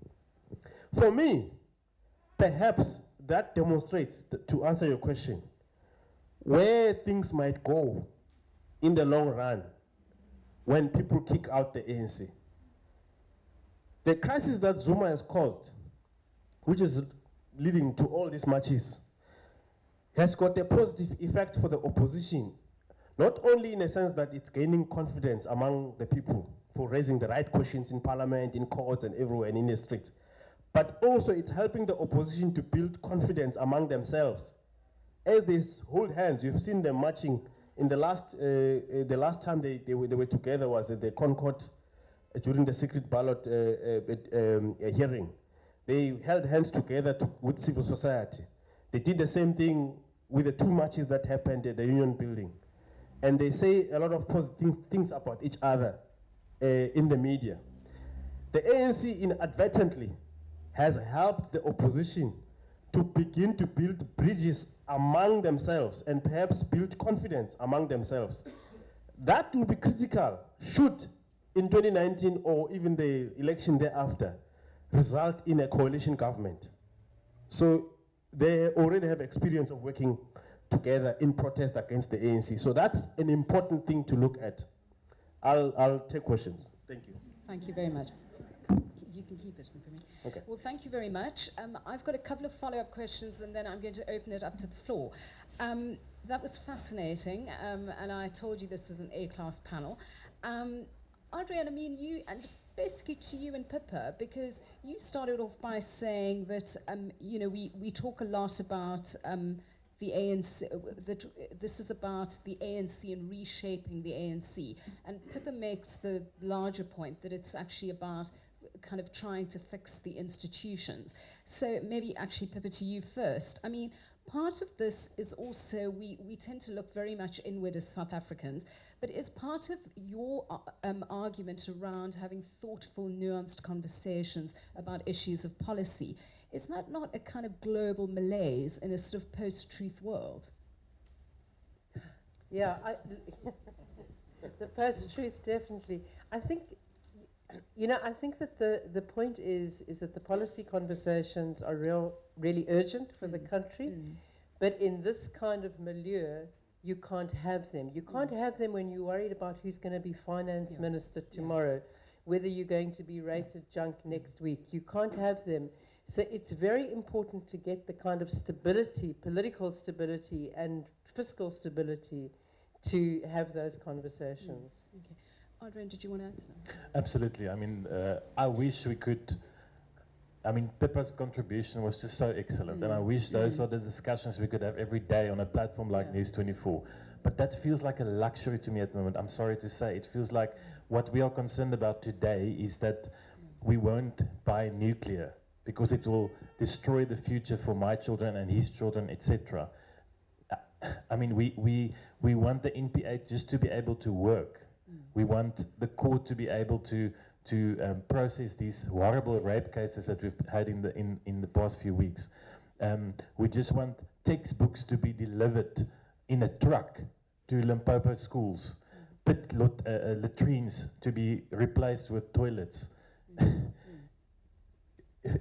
For me, perhaps that demonstrates, to answer your question, where things might go in the long run when people kick out the ANC. The crisis that Zuma has caused, which is leading to all these marches, has got a positive effect for the opposition, not only in a sense that it's gaining confidence among the people for raising the right questions in parliament, in courts, and everywhere, and in the streets, but also it's helping the opposition to build confidence among themselves. As they hold hands, you've seen them marching in the last time they were together was at the Concord during the secret ballot hearing. They held hands together with civil society. They did the same thing with the 2 marches that happened at the Union Building. And they say a lot of positive things about each other in the media. The ANC inadvertently has helped the opposition to begin to build bridges among themselves and perhaps build confidence among themselves. That will be critical should in 2019 or even the election thereafter result in a coalition government. So they already have experience of working together in protest against the ANC. So that's an important thing to look at. I'll take questions. Thank you. Thank you very much. You can keep it for me. Okay. Well, thank you very much. I've got a couple of follow-up questions, and then I'm going to open it up to the floor. That was fascinating, and I told you this was an A-class panel. Adriaan, I mean, you, and basically to you and Pippa, because you started off by saying that, you know, we talk a lot about the ANC, that this is about the ANC and reshaping the ANC. And Pippa makes the larger point that it's actually about kind of trying to fix the institutions. So maybe actually, Pippa, to you first. I mean, part of this is also, we tend to look very much inward as South Africans, but is part of your argument around having thoughtful, nuanced conversations about issues of policy, is that not a kind of global malaise in a sort of post-truth world? Yeah, the post-truth, definitely. I think, you know, I think that the point is that the policy conversations are really urgent for the country, but in this kind of milieu, you can't have them. You can't have them when you're worried about who's going to be finance minister tomorrow, whether you're going to be rated junk next week. You can't have them. So it's very important to get the kind of stability, political stability and fiscal stability to have those conversations. Okay. Adriaan, did you want to add to that? Absolutely. I mean, I wish we could. I mean, Pippa's contribution was just so excellent, and I wish those are the discussions we could have every day on a platform like News 24. But that feels like a luxury to me at the moment. I'm sorry to say. It feels like what we are concerned about today is that we won't buy nuclear because it will destroy the future for my children and his children, etc. I mean, we want the NPA just to be able to work. We want the court to be able to process these horrible rape cases that we've had in the past few weeks. We just want textbooks to be delivered in a truck to Limpopo schools, latrines to be replaced with toilets.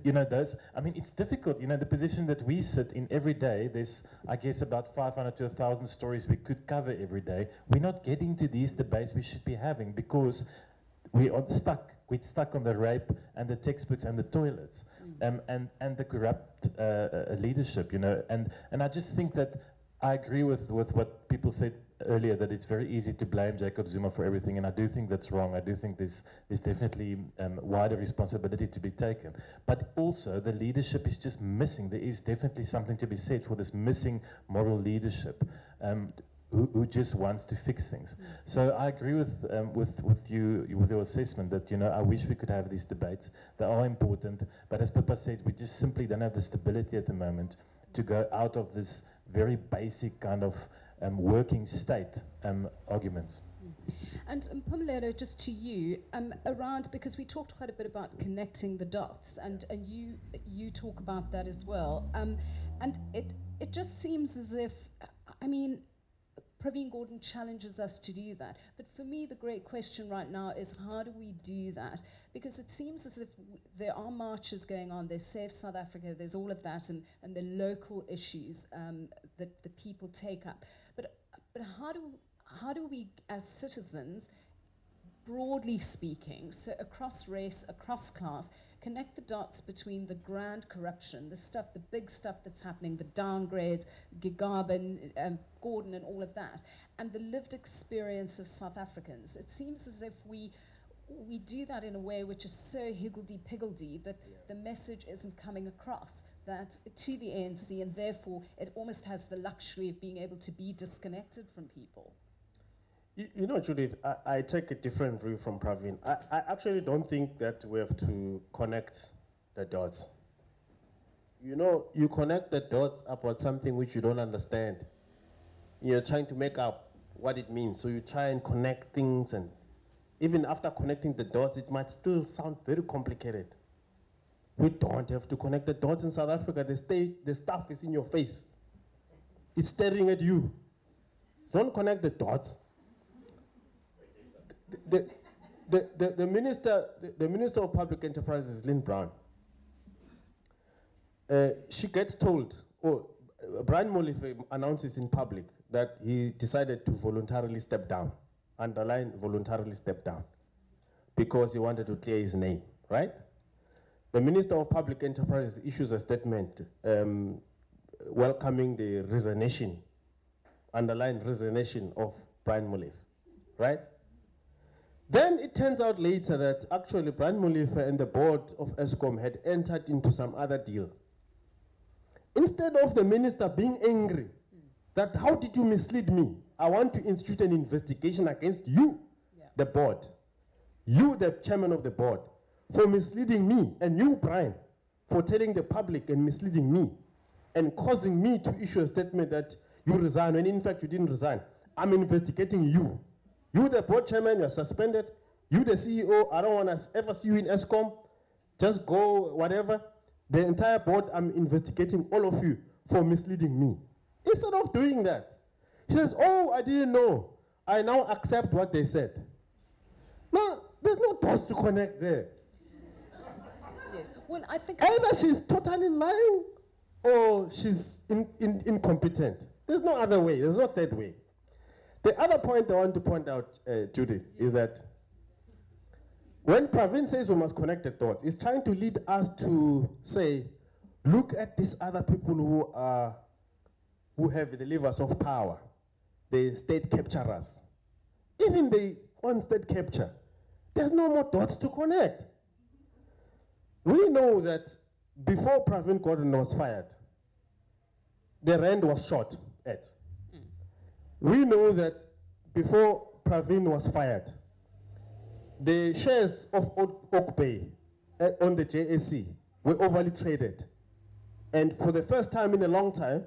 You know, those, I mean, it's difficult. You know, the position that we sit in every day, there's, I guess, about 500 to 1,000 stories we could cover every day. We're not getting to these debates we should be having because we are stuck. We're stuck on the rape and the textbooks and the toilets, and the corrupt leadership. You know, and I just think that I agree with what people said earlier, that it's very easy to blame Jacob Zuma for everything, and I do think that's wrong. I do think there's definitely wider responsibility to be taken, but also the leadership is just missing. There is definitely something to be said for this missing moral leadership. Who just wants to fix things. So I agree with your assessment that, you know, I wish we could have these debates. They are important, but as Pippa said, we just simply don't have the stability at the moment to go out of this very basic kind of working state arguments. And Mpumelelo, just to you, around, because we talked quite a bit about connecting the dots, and you talk about that as well, and it just seems as if, I mean, Praveen Gordhan challenges us to do that. But for me, the great question right now is, how do we do that? Because it seems as if there are marches going on, there's Save South Africa, there's all of that, and the local issues that the people take up. But how do we, as citizens, broadly speaking, so across race, across class, connect the dots between the grand corruption, the stuff, the big stuff that's happening, the downgrades, Gigaba, Gordhan and all of that, and the lived experience of South Africans? It seems as if we do that in a way which is so higgledy-piggledy that the message isn't coming across that to the ANC, and therefore it almost has the luxury of being able to be disconnected from people. You know, Judith, I take a different view from Praveen. I actually don't think that we have to connect the dots. You know, you connect the dots about something which you don't understand. You're trying to make up what it means. So you try and connect things, and even after connecting the dots, it might still sound very complicated. We don't have to connect the dots in South Africa. The stuff is in your face. It's staring at you. Don't connect the dots. The Minister of Public Enterprises, Lynn Brown, she gets told, Brian Molefe announces in public that he decided to voluntarily step down, underline voluntarily step down, because he wanted to clear his name, right? The Minister of Public Enterprises issues a statement welcoming the resignation, underline resignation of Brian Molefe, right? Then it turns out later that actually Brian Molefe and the board of Eskom had entered into some other deal. Instead of the minister being angry that, how did you mislead me? I want to institute an investigation against you, the board, you, the chairman of the board, for misleading me, and you, Brian, for telling the public and misleading me and causing me to issue a statement that you resign when in fact you didn't resign. I'm investigating you. You, the board chairman, you're suspended. You, the CEO, I don't want to ever see you in Eskom. Just go, whatever. The entire board, I'm investigating all of you for misleading me. Instead of doing that, she says, oh, I didn't know. I now accept what they said. Now, there's no dots to connect there. Yes. Well, I think either she's totally lying or she's incompetent. There's no other way. There's no third way. The other point I want to point out, Judith, is that when Praveen says we must connect the dots, it's trying to lead us to say, look at these other people who have the levers of power, the state capturers. Even they on state capture, there's no more dots to connect. We know that before Pravin Gordhan was fired, the rand was shot at. We know that before Pravin was fired, the shares of Oak Bay on the JSE were overly traded. And for the first time in a long time,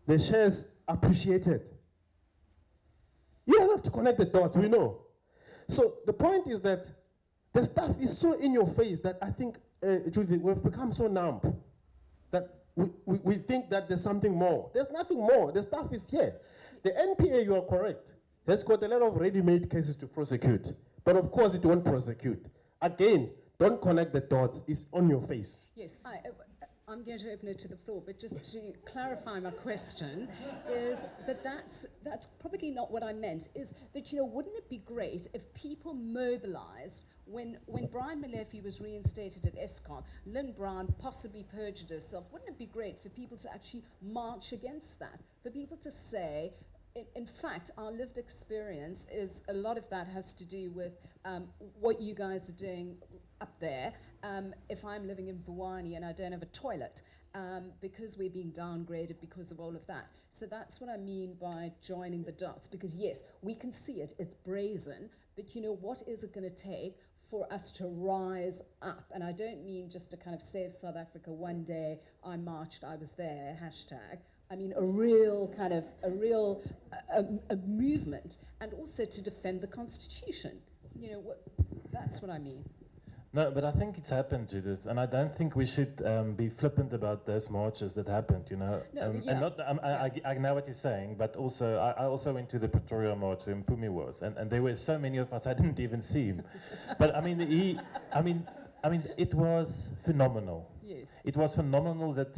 the shares appreciated. You don't have to connect the dots, we know. So the point is that the stuff is so in your face that I think, Judith, we've become so numb that we think that there's something more. There's nothing more. The stuff is here. The NPA, you are correct, has got a lot of ready-made cases to prosecute. But of course, it won't prosecute. Again, don't connect the dots. It's on your face. Yes, I'm going to open it to the floor, but just to clarify my question is that that's probably not what I meant, is that, you know, wouldn't it be great if people mobilized when Brian Molefe was reinstated at Eskom, Lynn Brown possibly perjured herself? Wouldn't it be great for people to actually march against that? For people to say, in fact, our lived experience is a lot of that has to do with what you guys are doing up there. If I'm living in Bhuwani and I don't have a toilet, because we're being downgraded because of all of that. So that's what I mean by joining the dots, because yes, we can see it, it's brazen, but you know, what is it going to take for us to rise up? And I don't mean just to kind of save South Africa one day, I marched, I was there, hashtag. I mean a real kind of, a movement, and also to defend the Constitution. You know, that's what I mean. No, but I think it's happened, Judith, and I don't think we should be flippant about those marches that happened, you know. No, yeah. And not, I know what you're saying, but also, I also went to the Pretoria march where Mpumi was, and there were so many of us, I didn't even see him. But I mean, it was phenomenal. Yes. It was phenomenal that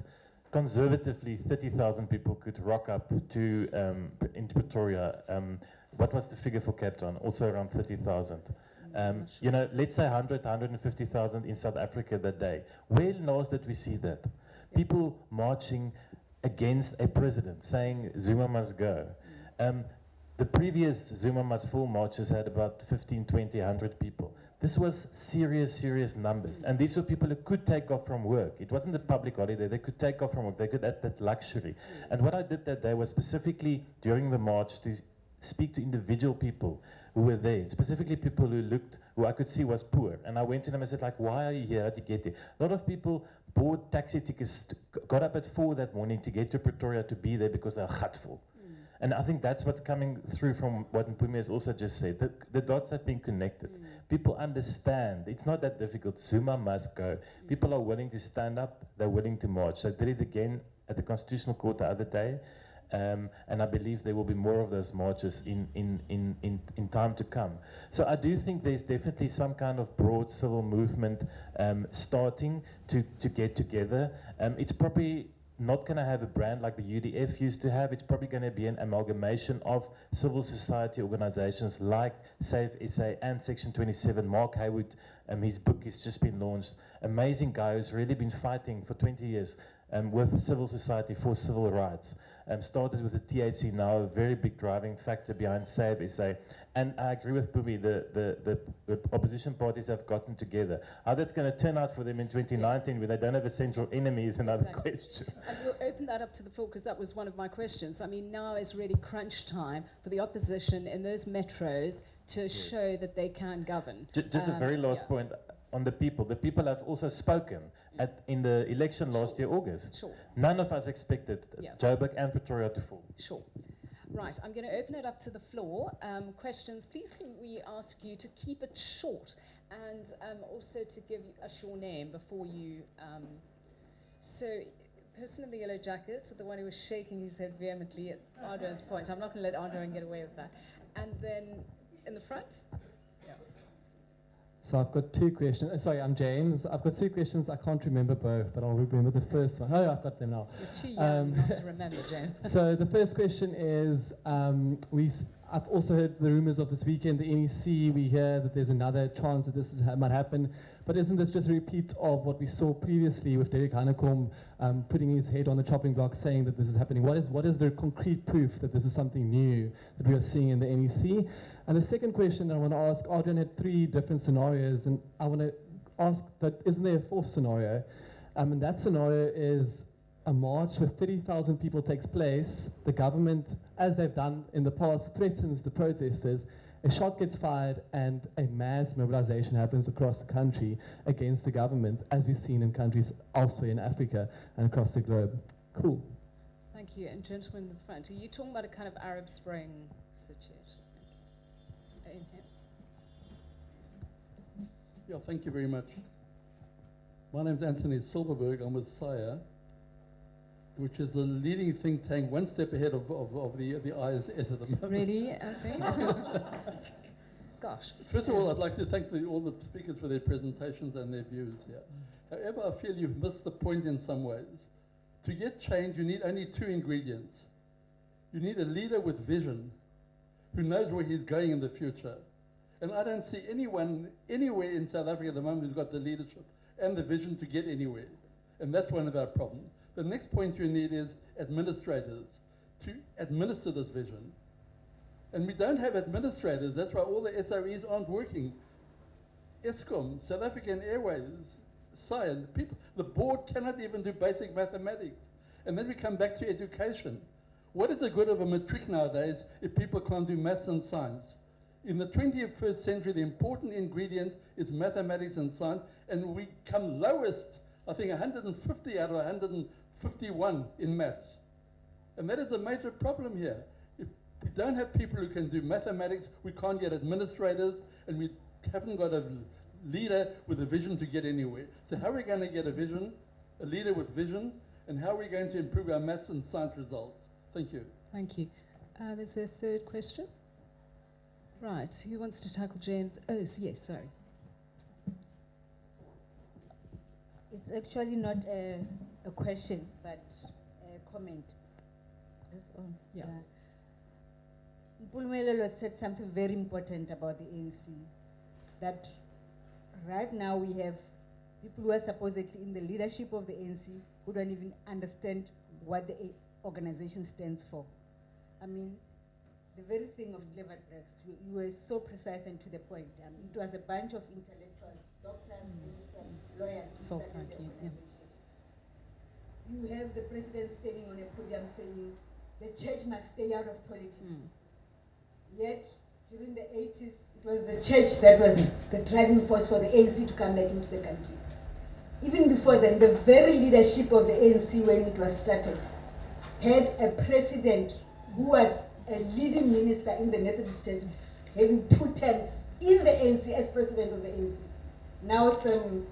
conservatively 30,000 people could rock up to into Pretoria. What was the figure for Cape Town? Also around 30,000. You know, let's say 100, 150,000 in South Africa that day. Where else did we see that? People marching against a president, saying Zuma must go. The previous Zuma must fall marches had about 15, 20, 100 people. This was serious numbers. And these were people who could take off from work. It wasn't a public holiday. They could take off from work. They could have that luxury. And what I did that day was specifically during the march to speak to individual people who were there, specifically people who I could see was poor. And I went to them and said, like, why are you here? How did you get here? A lot of people bought taxi tickets, got up at 4 that morning to get to Pretoria to be there because they're gutful. And I think that's what's coming through from what Mpumi has also just said. The dots have been connected. People understand. It's not that difficult. Zuma must go. People are willing to stand up. They're willing to march. They did it again at the Constitutional Court the other day. And I believe there will be more of those marches in time to come. So I do think there's definitely some kind of broad civil movement starting to get together. It's probably not going to have a brand like the UDF used to have. It's probably going to be an amalgamation of civil society organizations like Save SA and Section 27. Mark Haywood, his book has just been launched. Amazing guy who's really been fighting for 20 years with civil society for civil rights. Started with the TAC, now a very big driving factor behind Save SA. And I agree with Pumi, the opposition parties have gotten together. How that's going to turn out for them in 2019 when they don't have a central enemy is another question. And we'll open that up to the floor because that was one of my questions. I mean, now is really crunch time for the opposition in those metros to show that they can govern. Just a very last point on the people. The people have also spoken in the election last year, August. Sure. None of us expected Joburg and Pretoria to fall. Sure. Right, I'm going to open it up to the floor. Questions, please can we ask you to keep it short and also to give us your name before you... so, person in the yellow jacket, the one who was shaking his head vehemently at Adriaan's point. I'm not going to let Adriaan get away with that. And then in the front. So I've got 2 questions. Sorry, I'm James. I've got 2 questions. I can't remember both, but I'll remember the first one. Oh, I've got them now. You're too young not to remember, James. So the first question is, I've also heard the rumors of this weekend, the NEC, we hear that there's another chance that this might happen. But isn't this just a repeat of what we saw previously with Derek Hanekom putting his head on the chopping block saying that this is happening? What is the concrete proof that this is something new that we are seeing in the NEC? And the second question I want to ask, Adriaan had 3 different scenarios, and I want to ask that isn't there a 4th scenario? And that scenario is a march with 30,000 people takes place, the government, as they've done in the past, threatens the protesters, a shot gets fired, and a mass mobilization happens across the country against the government, as we've seen in countries elsewhere in Africa and across the globe. Cool. Thank you. And gentleman in the front, are you talking about a kind of Arab Spring situation? In here. Yeah, thank you very much. My name's Anthony Silverberg. I'm with SIA, which is a leading think tank, one step ahead of the ISS at the moment. Really, Anthony? Gosh. First of all, I'd like to thank all the speakers for their presentations and their views here. However, I feel you've missed the point in some ways. To get change, you need only 2 ingredients. You need a leader with vision, who knows where he's going in the future. And I don't see anyone anywhere in South Africa at the moment who's got the leadership and the vision to get anywhere. And that's one of our problems. The next point you need is administrators to administer this vision. And we don't have administrators. That's why all the SOEs aren't working. Eskom, South African Airways, science, people, the board cannot even do basic mathematics. And then we come back to education. What is the good of a matric nowadays if people can't do maths and science? In the 21st century, the important ingredient is mathematics and science, and we come lowest, I think 150 out of 151 in maths. And that is a major problem here. If we don't have people who can do mathematics, we can't get administrators, and we haven't got a leader with a vision to get anywhere. So how are we going to get a vision, a leader with vision, and how are we going to improve our maths and science results? Thank you. Thank you. Is there a 3rd question? Right, who wants to tackle James? Oh, yes, sorry. It's actually not a question, but a comment. Yeah. Mpumelelo said something very important about the ANC, that right now we have people who are supposedly in the leadership of the ANC who don't even understand what the organization stands for. I mean, the very thing of clever Brex, you were so precise and to the point. It was a bunch of intellectuals, doctors, lawyers. So thank you. Yeah. You have the president standing on a podium saying the church must stay out of politics. Yet, during the 80s, it was the church that was the driving force for the ANC to come back into the country. Even before then, the very leadership of the ANC when it was started had a president who was a leading minister in the Methodist Church, having 2 terms in the ANC as president of the ANC. Now, some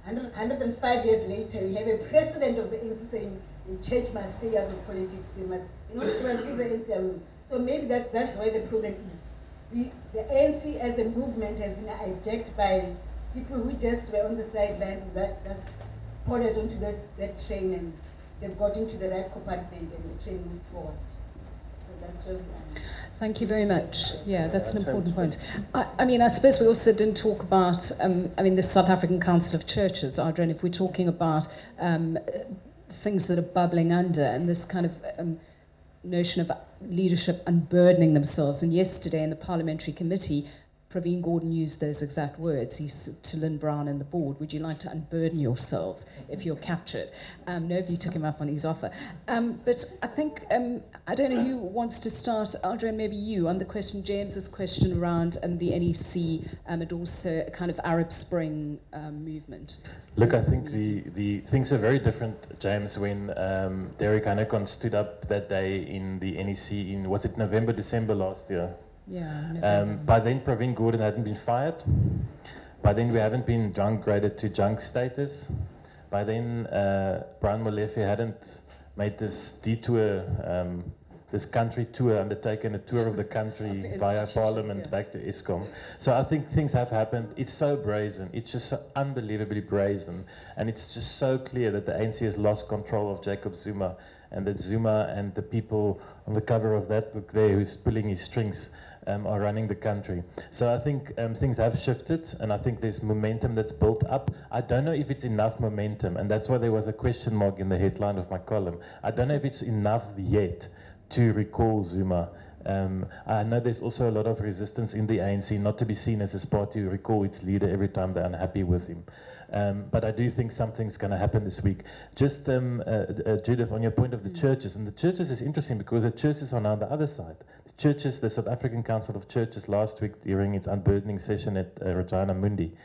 105 years later, we have a president of the ANC saying the church must stay out of politics. They must, in order to give the ANC a rule. So maybe that's why the problem is. The ANC as a movement has been hijacked by people who just were on the sidelines that just poured onto that train, and they've got into the right compartment and the train moved forward. So that's where we are. Thank you very much. Yeah, that's an important point. I mean, I suppose we also didn't talk about, the South African Council of Churches, Adriaan, if we're talking about things that are bubbling under and this kind of notion of leadership unburdening themselves. And yesterday in the Parliamentary Committee, Praveen Gordon used those exact words. He said to Lynn Brown and the board, would you like to unburden yourselves if you're captured? Nobody took him up on his offer. But I think, I don't know who wants to start. Adriaan, maybe you, on the question, James's question around the NEC and also a kind of Arab Spring movement. Look, I think the things are very different, James, when Derek Hanekom stood up that day in the NEC in, was it November, December last year? Yeah. By then, Praveen Gordon hadn't been fired. By then, we haven't been downgraded to junk status. By then, Brian Molefe hadn't made this detour, this country tour, undertaken a tour of the country via Parliament back to Eskom. So I think things have happened. It's so brazen. It's just so unbelievably brazen. And it's just so clear that the ANC has lost control of Jacob Zuma, and that Zuma and the people on the cover of that book there, who's pulling his strings, are running the country. So I think things have shifted, and I think there's momentum that's built up. I don't know if it's enough momentum, and that's why there was a question mark in the headline of my column. I don't know if it's enough yet to recall Zuma. I know there's also a lot of resistance in the ANC not to be seen as a party who recall its leader every time they're unhappy with him. But I do think something's going to happen this week. Just, Judith, on your point of the churches, and the churches is interesting because the churches are now on the other side. The churches, the South African Council of Churches last week during its unburdening session at Regina Mundi,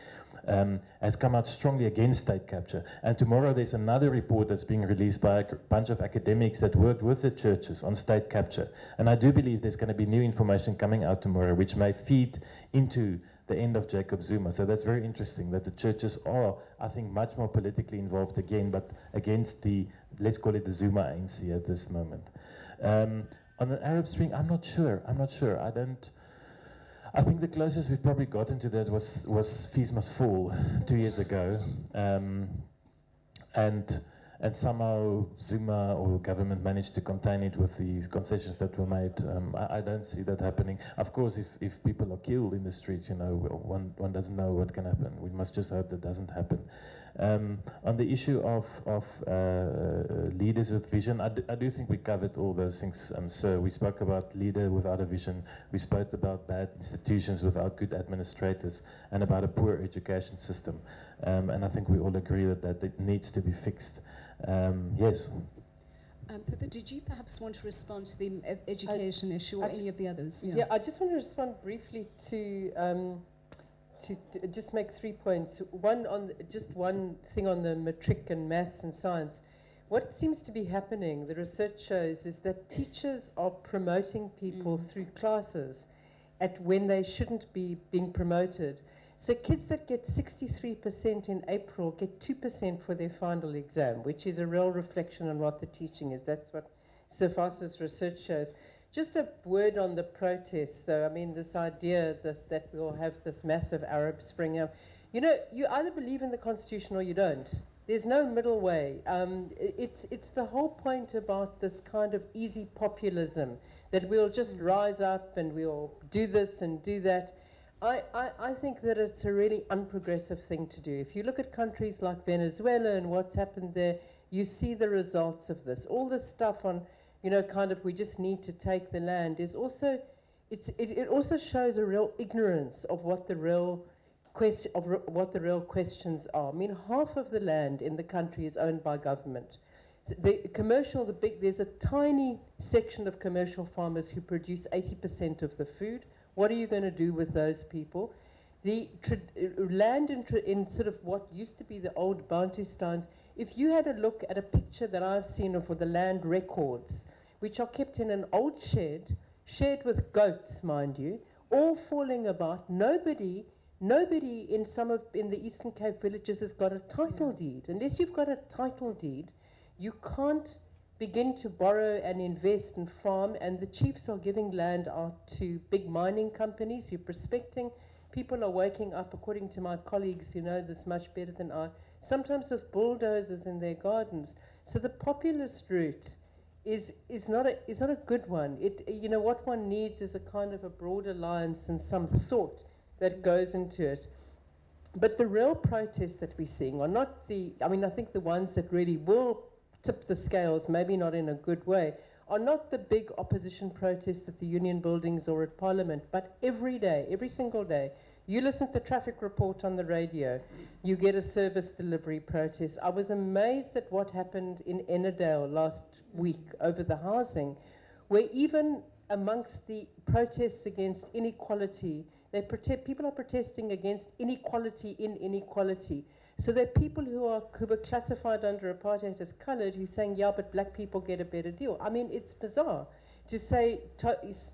has come out strongly against state capture. And tomorrow there's another report that's being released by a bunch of academics that worked with the churches on state capture. And I do believe there's going to be new information coming out tomorrow which may feed into the end of Jacob Zuma. So that's very interesting that the churches are, I think, much more politically involved again, but against the, let's call it the Zuma ANC at this moment. On the Arab Spring, I'm not sure. I think the closest we've probably gotten to that was Fees Must Fall 2 years ago. And somehow Zuma or the government managed to contain it with the concessions that were made. I don't see that happening. Of course, if people are killed in the streets, you know, one doesn't know what can happen. We must just hope that doesn't happen. On the issue of leaders with vision, I do think we covered all those things. So we spoke about leader without a vision. We spoke about bad institutions without good administrators, and about a poor education system. And I think we all agree that it needs to be fixed. Yes. Pippa, did you perhaps want to respond to the education issue or any of the others? Yeah, I just want to respond briefly to just make 3 points. One thing on the matric and maths and science. What seems to be happening, the research shows, is that teachers are promoting people through classes when they shouldn't be being promoted. So kids that get 63% in April get 2% for their final exam, which is a real reflection on what the teaching is. That's what Surface's research shows. Just a word on the protests, though. I mean, this idea that we'll have this massive Arab Spring. You know, you either believe in the Constitution or you don't. There's no middle way. It's the whole point about this kind of easy populism, that we'll just rise up and we'll do this and do that. I think that it's a really unprogressive thing to do. If you look at countries like Venezuela and what's happened there, you see the results of this. All this stuff on, you know, kind of we just need to take the land is also, it also shows a real ignorance of what the real questions are. I mean, half of the land in the country is owned by government. There's a tiny section of commercial farmers who produce 80% of the food. What are you going to do with those people? The land in sort of what used to be the old Bantustaans, if you had a look at a picture that I've seen of the land records, which are kept in an old shed with goats, mind you, all falling about, nobody in the Eastern Cape villages has got a title deed. Unless you've got a title deed, you can't begin to borrow and invest and farm, and the chiefs are giving land out to big mining companies who are prospecting. People are waking up, according to my colleagues who know this much better than I, sometimes with bulldozers in their gardens. So the populist route is not a good one. You know, what one needs is a kind of a broad alliance and some thought that goes into it. But the real protests that we're seeing are not I think the ones that really will tip the scales, maybe not in a good way, are not the big opposition protests at the union buildings or at Parliament, but every day, every single day. You listen to the traffic report on the radio, you get a service delivery protest. I was amazed at what happened in Ennerdale last week over the housing, where even amongst the protests against inequality, people are protesting against inequality in inequality. So there are people who were classified under apartheid as coloured who are saying, yeah, but black people get a better deal. I mean, it's bizarre to say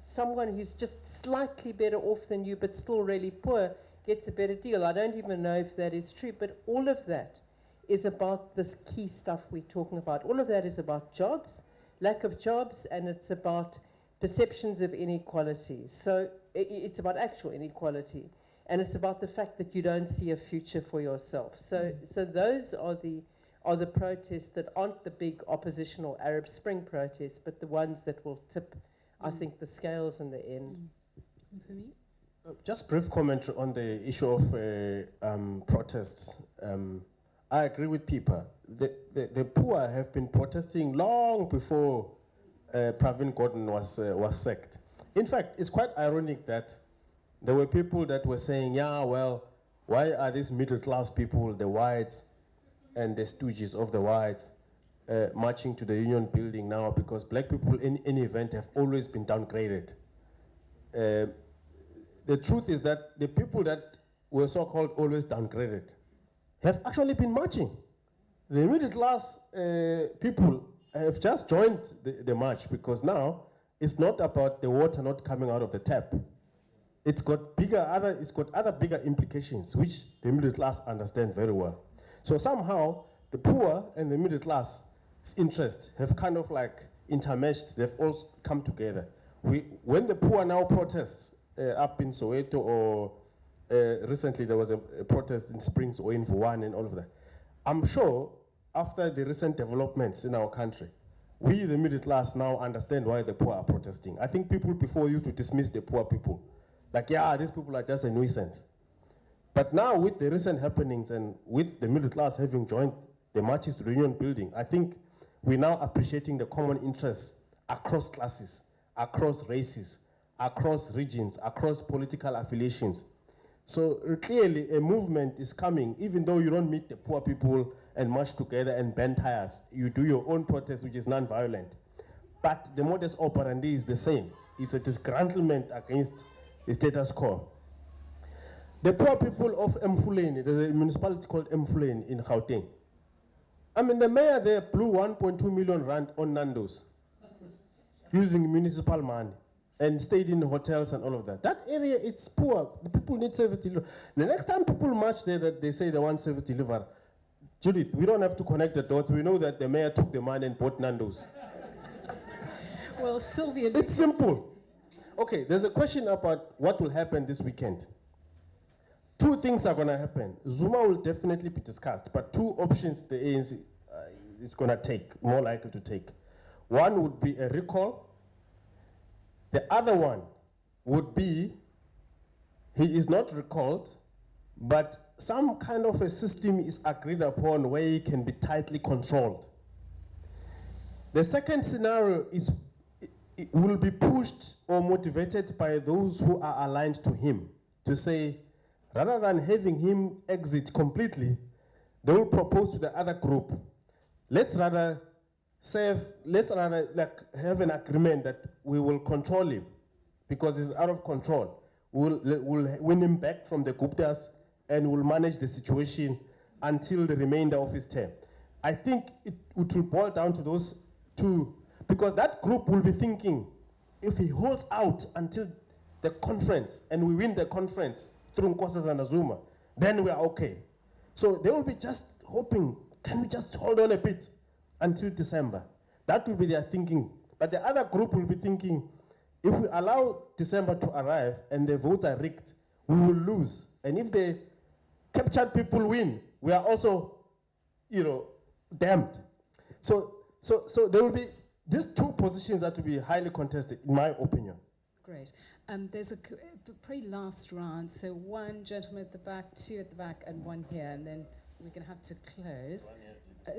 someone who's just slightly better off than you but still really poor gets a better deal. I don't even know if that is true, but all of that is about this key stuff we're talking about. All of that is about jobs, lack of jobs, and it's about perceptions of inequality. So it's about actual inequality. And it's about the fact that you don't see a future for yourself. So those are are the protests that aren't the big oppositional Arab Spring protests, but the ones that will tip, I think, the scales in the end. Just brief commentary on the issue of protests. I agree with Pippa. The poor have been protesting long before Pravin Gordhan was sacked. In fact, it's quite ironic that there were people that were saying, yeah, well, why are these middle class people, the whites and the stooges of the whites, marching to the union building now? Because black people in any event have always been downgraded. The truth is that the people that were so-called always downgraded have actually been marching. The middle class people have just joined the march, because now it's not about the water not coming out of the tap. It's got other bigger implications, which the middle class understand very well. So somehow the poor and the middle class interests have kind of like intermeshed. They've all come together. When the poor now protests up in Soweto, or recently there was a protest in Springs or in Vuwan and all of that, I'm sure after the recent developments in our country, we, the middle class, now understand why the poor are protesting. I think people before used to dismiss the poor people. Like, yeah, these people are just a nuisance. But now with the recent happenings and with the middle class having joined the marches to the union building, I think we're now appreciating the common interests across classes, across races, across regions, across political affiliations. So clearly a movement is coming, even though you don't meet the poor people and march together and bend tires. You do your own protest, which is non-violent. But the modus operandi is the same. It's a disgruntlement against the status quo. The poor people of Mpumelelo, there's a municipality called Mpumelelo in Gauteng. I mean, the mayor there blew 1.2 million rand on Nando's using municipal money and stayed in hotels and all of that. That area, it's poor. The people need service delivery. The next time people march there, that they say they want service delivery, Judith, we don't have to connect the dots. We know that the mayor took the money and bought Nando's. Well, Sylvia... It's simple. Okay, there's a question about what will happen this weekend. Two things are going to happen. Zuma will definitely be discussed, but two options the ANC is going to take, more likely to take. One would be a recall. The other one would be he is not recalled, but some kind of a system is agreed upon where he can be tightly controlled. The second scenario is it will be pushed or motivated by those who are aligned to him to say, rather than having him exit completely, they will propose to the other group, let's rather have an agreement that we will control him because he's out of control. We'll win him back from the Guptas and we'll manage the situation until the remainder of his term. I think it will boil down to those two, because that group will be thinking, if he holds out until the conference and we win the conference through Nkosazana and Zuma, then we are okay. So they will be just hoping, can we just hold on a bit until December? That will be their thinking. But the other group will be thinking, if we allow December to arrive and the votes are rigged, we will lose. And if the captured people win, we are also, damned. So there will be these two positions that will be highly contested, in my opinion. Great. There's a pretty last round. So one gentleman at the back, two at the back, and one here, and then we're going to have to close.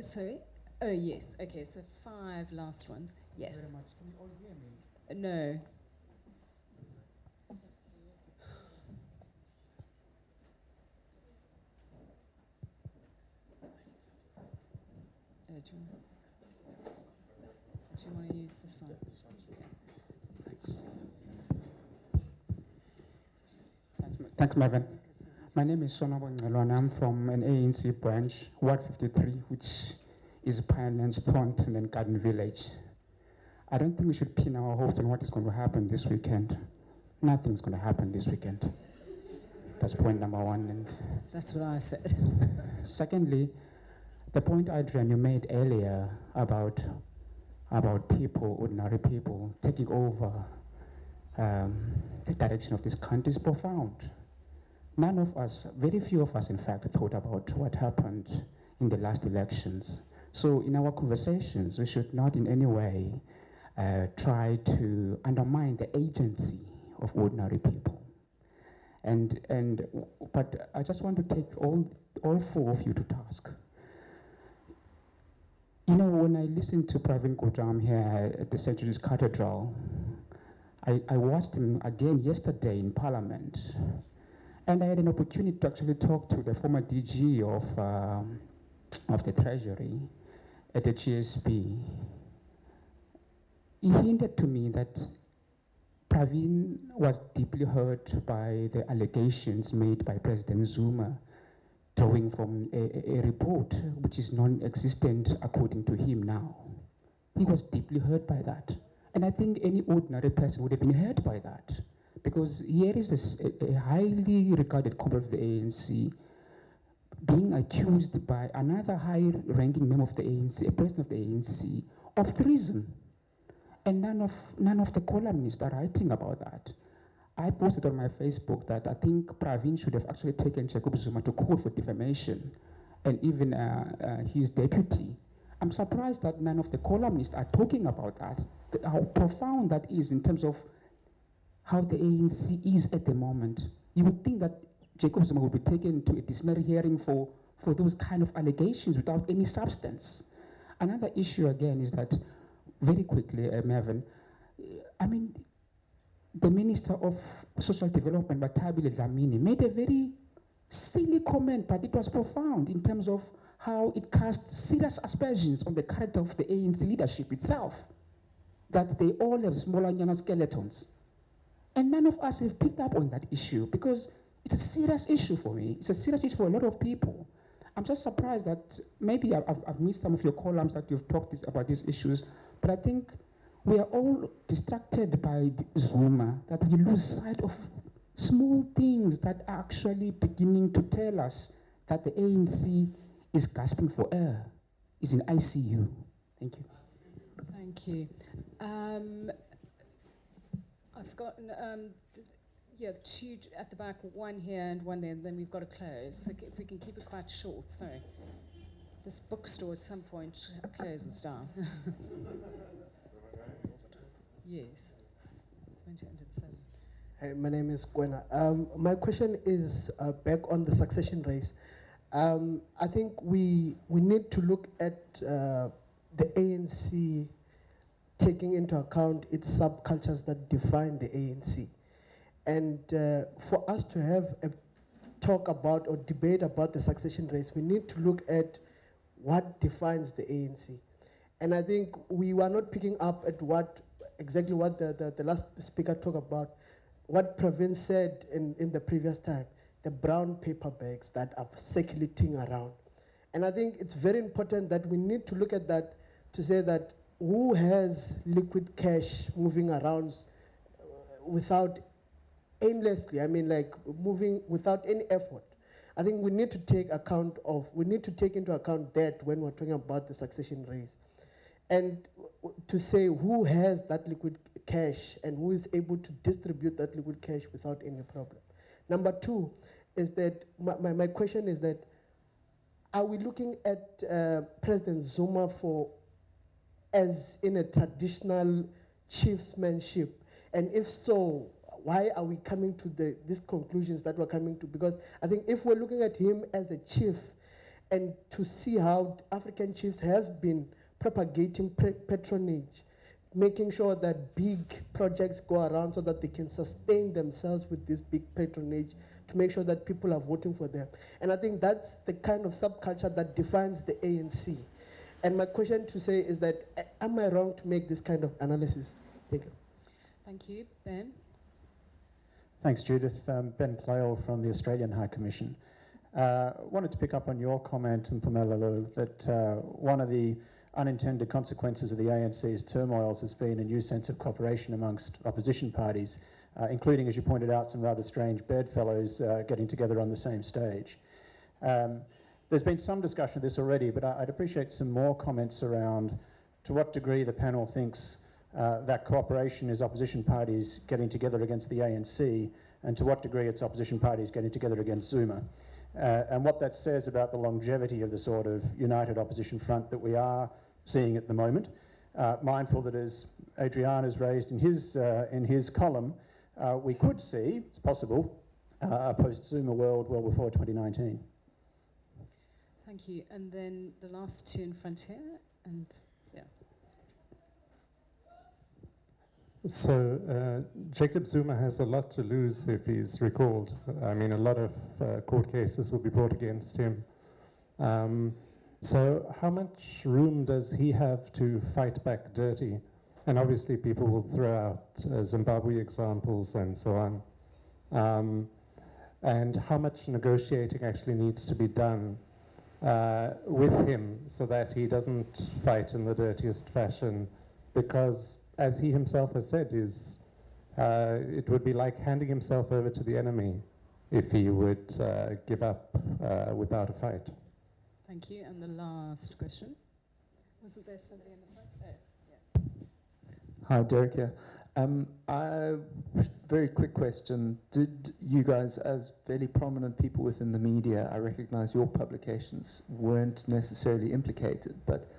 Sorry? Oh, yes. Okay, so 5 last ones. Yes. Thank you very much. Can you all hear me? No. Do you want to use this one? Thanks, Marvin. My name is Sonabo Ngelwana. I'm from an ANC branch, Ward 53, which is Pinelands, Thornton, and Garden Village. I don't think we should pin our hopes on what is going to happen this weekend. Nothing's going to happen this weekend. That's point number one. And that's what I said. Secondly, the point, Adriaan, you made earlier about people, ordinary people, taking over the direction of this country is profound. None of us, very few of us, in fact, thought about what happened in the last elections. So in our conversations, we should not in any way try to undermine the agency of ordinary people. But I just want to take all four of you to task. You know, when I listened to Pravin Gordhan here at the St. Jude's Cathedral, I watched him again yesterday in Parliament, and I had an opportunity to actually talk to the former DG of the Treasury at the GSP. He hinted to me that Pravin was deeply hurt by the allegations made by President Zuma, drawing from a report which is non-existent according to him now. He was deeply hurt by that. And I think any ordinary person would have been hurt by that, because here is a highly regarded comrade of the ANC being accused by another high-ranking member of the ANC, a president of the ANC, of treason. And none of the columnists are writing about that. I posted on my Facebook that I think Pravin should have actually taken Jacob Zuma to court for defamation, and even his deputy. I'm surprised that none of the columnists are talking about that, how profound that is in terms of how the ANC is at the moment. You would think that Jacob Zuma would be taken to a disciplinary hearing for those kind of allegations without any substance. Another issue again is that, very quickly, Mervyn, I mean, the Minister of Social Development, Matabile Dlamini, made a very silly comment, but it was profound in terms of how it cast serious aspersions on the character of the ANC leadership itself, that they all have small Anyana skeletons. And none of us have picked up on that issue, because it's a serious issue for me. It's a serious issue for a lot of people. I'm just surprised that maybe I've missed some of your columns that you've talked about these issues, but I think we are all distracted by Zuma, that we lose sight of small things that are actually beginning to tell us that the ANC is gasping for air, is in ICU. Thank you. Thank you. I've got two at the back, one here and one there, and then we've got to close. So if we can keep it quite short, sorry. This bookstore at some point closes down. Yes. Hi, my name is Gwena. My question is back on the succession race. I think we need to look at the ANC taking into account its subcultures that define the ANC. And for us to have a talk about or debate about the succession race, we need to look at what defines the ANC. And I think we were not picking up at exactly what the last speaker talked about, what Pravin said in the previous time, the brown paper bags that are circulating around. And I think it's very important that we need to look at that to say that who has liquid cash moving around without aimlessly, I mean like moving without any effort. I think we need to take into account that when we're talking about the succession race. And to say who has that liquid cash and who is able to distribute that liquid cash without any problem. Number two is that, my question is that, are we looking at President Zuma as in a traditional chiefsmanship? And if so, why are we coming to these conclusions that we're coming to? Because I think if we're looking at him as a chief, and to see how African chiefs have been propagating patronage, making sure that big projects go around so that they can sustain themselves with this big patronage, to make sure that people are voting for them. And I think that's the kind of subculture that defines the ANC. And my question to say is that, am I wrong to make this kind of analysis? Thank you. Thank you. Ben? Thanks, Judith. Ben Clayle from the Australian High Commission. Wanted to pick up on your comment, Mpumelelo, that one of the unintended consequences of the ANC's turmoils has been a new sense of cooperation amongst opposition parties, including, as you pointed out, some rather strange bedfellows getting together on the same stage. There's been some discussion of this already, but I'd appreciate some more comments around to what degree the panel thinks that cooperation is opposition parties getting together against the ANC, and to what degree it's opposition parties getting together against Zuma. and what that says about the longevity of the sort of united opposition front that we are seeing at the moment. Mindful that, as Adriaan has raised in his column, we could see, it's possible, a post-Zuma world well before 2019. Thank you. And then the last two in front here, and yeah. So Jacob Zuma has a lot to lose if he's recalled. I mean, a lot of court cases will be brought against him. So how much room does he have to fight back dirty? And obviously people will throw out Zimbabwe examples and so on. And how much negotiating actually needs to be done with him so that he doesn't fight in the dirtiest fashion? Because, as he himself has said, it would be like handing himself over to the enemy if he would give up without a fight. Thank you. And the last question. Wasn't there somebody in the front? Oh, yeah. Hi, Derek here. Very quick question. Did you guys, as fairly prominent people within the media, I recognize your publications weren't necessarily implicated, but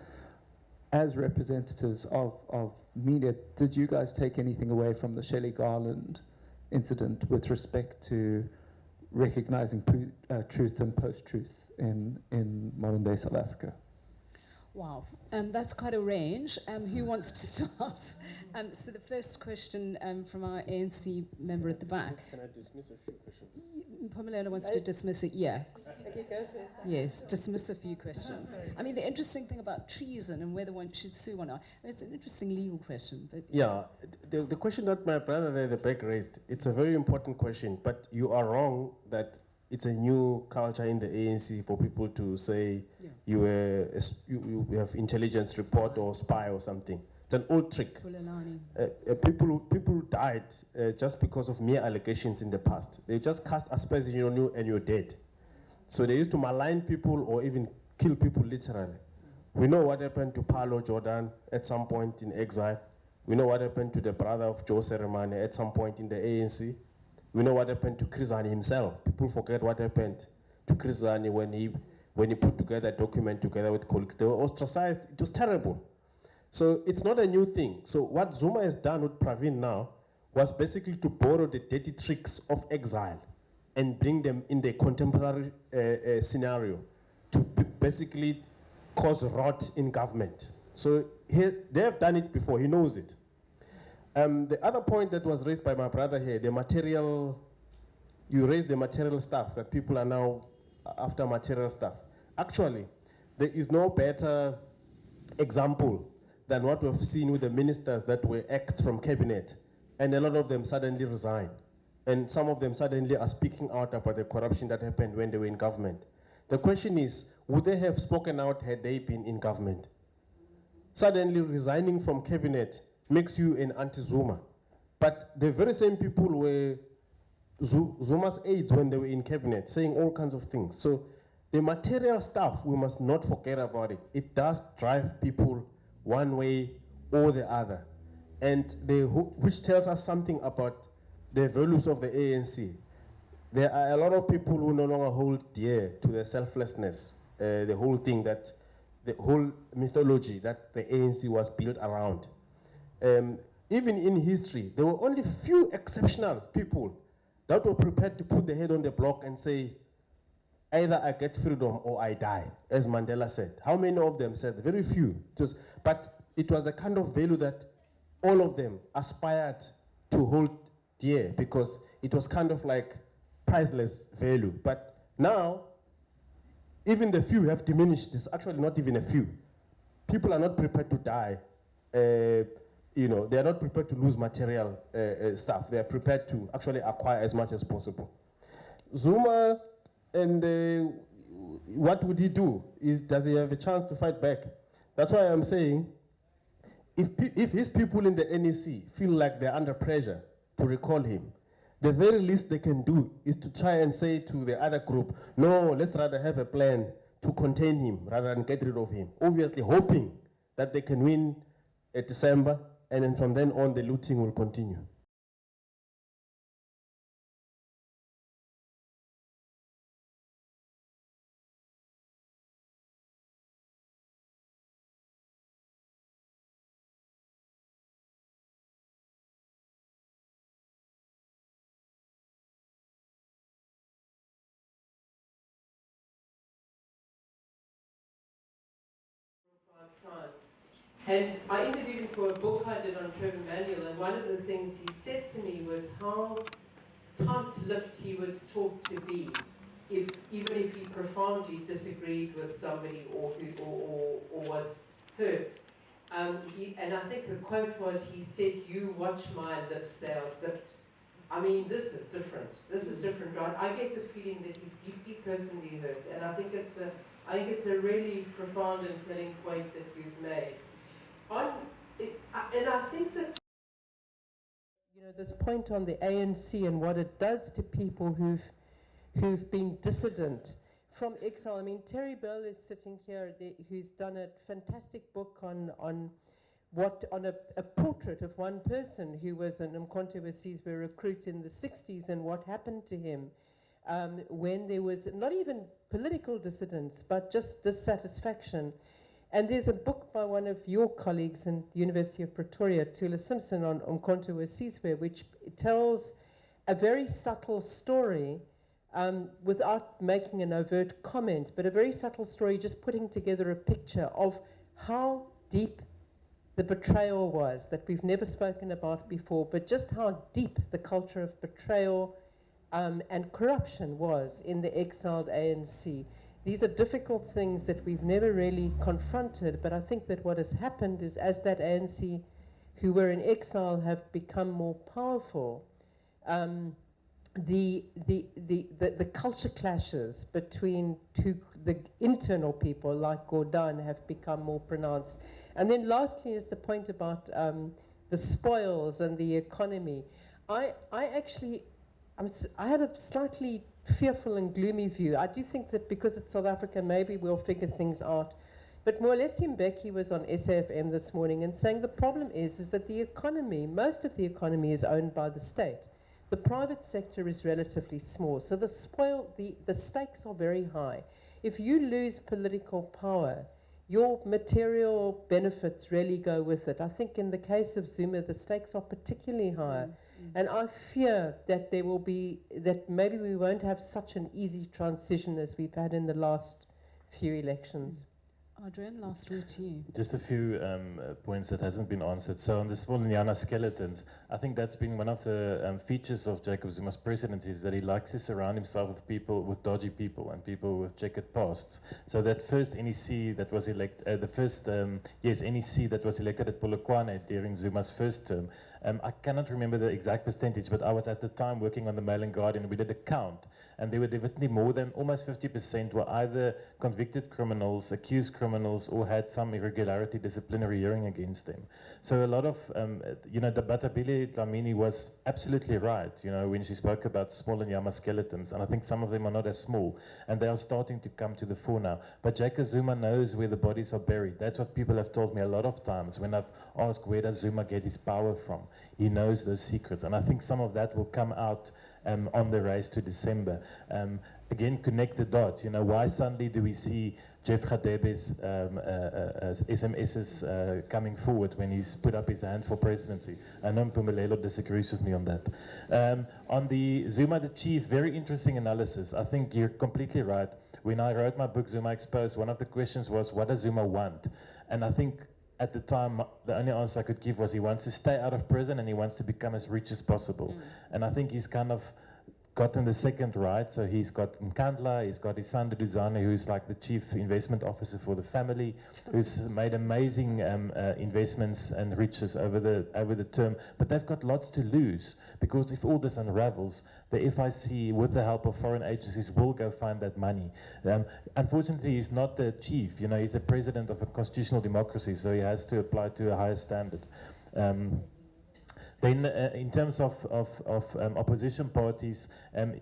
as representatives of media, did you guys take anything away from the Shelley Garland incident with respect to recognizing truth and post-truth in modern-day South Africa? Wow, that's quite a range. Who wants to start? So the first question from our ANC member at the back. Can I dismiss a few questions? Mpumelelo wants to dismiss it, yeah. Okay, go first. Yes, dismiss a few questions. I mean, the interesting thing about treason and whether one should sue or not, it's an interesting legal question. But yeah, the question that my brother there at the back raised, it's a very important question, but you are wrong that it's a new culture in the ANC for people to say you have intelligence report or spy or something. It's an old trick. People died just because of mere allegations in the past. They just cast aspersions on you and you're dead. So they used to malign people or even kill people literally. We know what happened to Paulo Jordan at some point in exile. We know what happened to the brother of Joe Seremane at some point in the ANC. We know what happened to Chris Hani himself. People forget what happened to Chris Hani when he put together a document together with colleagues. They were ostracized. It was terrible. So it's not a new thing. So what Zuma has done with Pravin now was basically to borrow the dirty tricks of exile and bring them in the contemporary scenario to basically cause rot in government. So they have done it before. He knows it. The other point that was raised by my brother here, the material, you raised the material stuff, that people are now after material stuff. Actually, there is no better example than what we've seen with the ministers that were axed from cabinet, and a lot of them suddenly resigned. And some of them suddenly are speaking out about the corruption that happened when they were in government. The question is, would they have spoken out had they been in government? Suddenly resigning from cabinet makes you an anti-Zuma. But the very same people were Zuma's aides when they were in cabinet, saying all kinds of things. So the material stuff, we must not forget about it. It does drive people one way or the other. And which tells us something about the values of the ANC. There are a lot of people who no longer hold dear to their selflessness, the whole thing, that the whole mythology that the ANC was built around. Even in history, there were only few exceptional people that were prepared to put their head on the block and say, either I get freedom or I die, as Mandela said. How many of them said? Very few. But it was the kind of value that all of them aspired to hold dear, because it was kind of like priceless value. But now, even the few have diminished. It's actually not even a few. People are not prepared to die. They are not prepared to lose material stuff. They are prepared to actually acquire as much as possible. Zuma, and what would he do? Does he have a chance to fight back? That's why I'm saying, if his people in the NEC feel like they're under pressure to recall him, the very least they can do is to try and say to the other group, no, let's rather have a plan to contain him rather than get rid of him. Obviously hoping that they can win at December, and then from then on the looting will continue. And I interviewed him for a book I did on Trevor Manuel, and one of the things he said to me was how tight-lipped he was taught to be, even if he profoundly disagreed with somebody or was hurt. And I think the quote was, he said, "You watch my lips, they are zipped." I mean, this is different. This is different, right? I get the feeling that he's deeply personally hurt, and I think it's a really profound and telling point that you've made. And I think that, you know, this point on the ANC and what it does to people who've been dissident from exile. I mean, Terry Bell is sitting here, who's done a fantastic book on a portrait of one person who was an Umkhonto we Sizwe recruit in the 60s, and what happened to him when there was not even political dissidence, but just dissatisfaction. And there's a book by one of your colleagues in the University of Pretoria, Tula Simpson, on Umkhonto we Sizwe, which tells a very subtle story without making an overt comment, but a very subtle story, just putting together a picture of how deep the betrayal was, that we've never spoken about before, but just how deep the culture of betrayal and corruption was in the exiled ANC. These are difficult things that we've never really confronted, but I think that what has happened is, as that ANC who were in exile have become more powerful, the culture clashes between the internal people like Gordhan have become more pronounced. And then lastly is the point about the spoils and the economy. I had a slightly fearful and gloomy view. I do think that because it's South Africa, maybe we'll figure things out. But Moeletsi Mbeki was on SAFM this morning and saying the problem is that the economy, most of the economy is owned by the state. The private sector is relatively small, so the stakes are very high. If you lose political power, your material benefits really go with it. I think in the case of Zuma, the stakes are particularly higher. And I fear that that maybe we won't have such an easy transition as we've had in the last few elections. Adriaan, last word to you. Just a few points that hasn't been answered. So on the Smolanyana skeletons, I think that's been one of the features of Jacob Zuma's presidency, is that he likes to surround himself with people, with dodgy people and people with checkered pasts. So that first NEC that was elected, NEC that was elected at Polokwane during Zuma's first term, I cannot remember the exact percentage, but I was at the time working on the Mail and Guardian. We did a count, and there were definitely more than almost 50% were either convicted criminals, accused criminals, or had some irregularity, disciplinary hearing against them. So a lot of, Dabatabile Dlamini was absolutely right, when she spoke about small and Yama skeletons, and I think some of them are not as small, and they are starting to come to the fore now. But Jacob Zuma knows where the bodies are buried. That's what people have told me a lot of times when I've asked, where does Zuma get his power from? He knows those secrets, and I think some of that will come out on the race to December. Again, connect the dots. Why suddenly do we see Jeff Radebe's SMSs coming forward when he's put up his hand for presidency? I know Mpumelelo disagrees with me on that. On the Zuma the Chief, very interesting analysis. I think you're completely right. When I wrote my book, Zuma Exposed, one of the questions was, what does Zuma want? And I think at the time, the only answer I could give was he wants to stay out of prison and he wants to become as rich as possible. And I think he's kind of gotten the second right. So he's got Nkandla, he's got his son Duduzane, who's like the chief investment officer for the family, who's made amazing investments and riches over the term. But they've got lots to lose, because if all this unravels, the FIC, with the help of foreign agencies, will go find that money. Unfortunately, he's not the chief. He's the president of a constitutional democracy, so he has to apply to a higher standard. Then, in terms of opposition parties,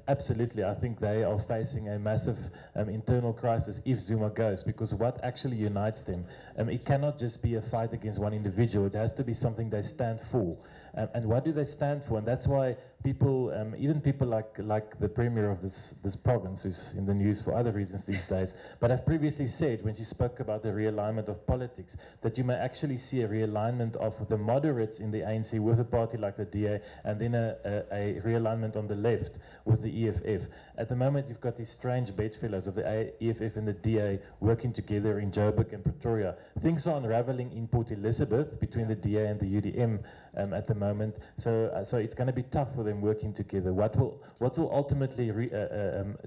absolutely, I think they are facing a massive internal crisis if Zuma goes, because what actually unites them? It cannot just be a fight against one individual. It has to be something they stand for. And what do they stand for? And that's why people, even people like the premier of this province, who's in the news for other reasons these days, but I've previously said when she spoke about the realignment of politics, that you may actually see a realignment of the moderates in the ANC with a party like the DA, and then a realignment on the left with the EFF. At the moment, you've got these strange bedfellows of the EFF and the DA working together in Joburg and Pretoria. Things are unraveling in Port Elizabeth between the DA and the UDM at the moment. So it's going to be tough for them working together. What will ultimately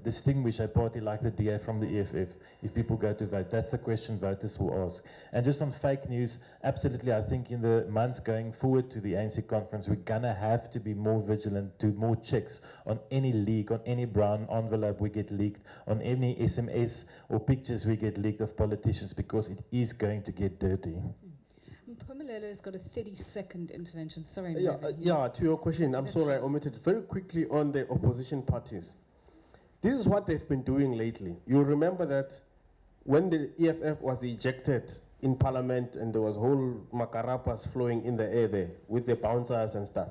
distinguish a party like the DA from the EFF if people go to vote? That's the question voters will ask. And just on fake news, absolutely, I think in the months going forward to the ANC conference, we're going to have to be more vigilant, do more checks on any leak, on any brown envelope we get leaked, on any SMS or pictures we get leaked of politicians, because it is going to get dirty. Mpumelelo has got a 30-second intervention. Sorry, yeah, to your question, I'm sorry I omitted very quickly on the opposition parties. This is what they've been doing lately. You'll remember that when the EFF was ejected in Parliament and there was whole macarapas flowing in the air there with the bouncers and stuff,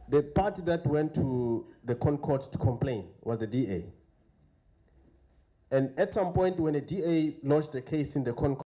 the party that went to the Concord to complain was the DA. And at some point when the DA lodged the case in the Concord,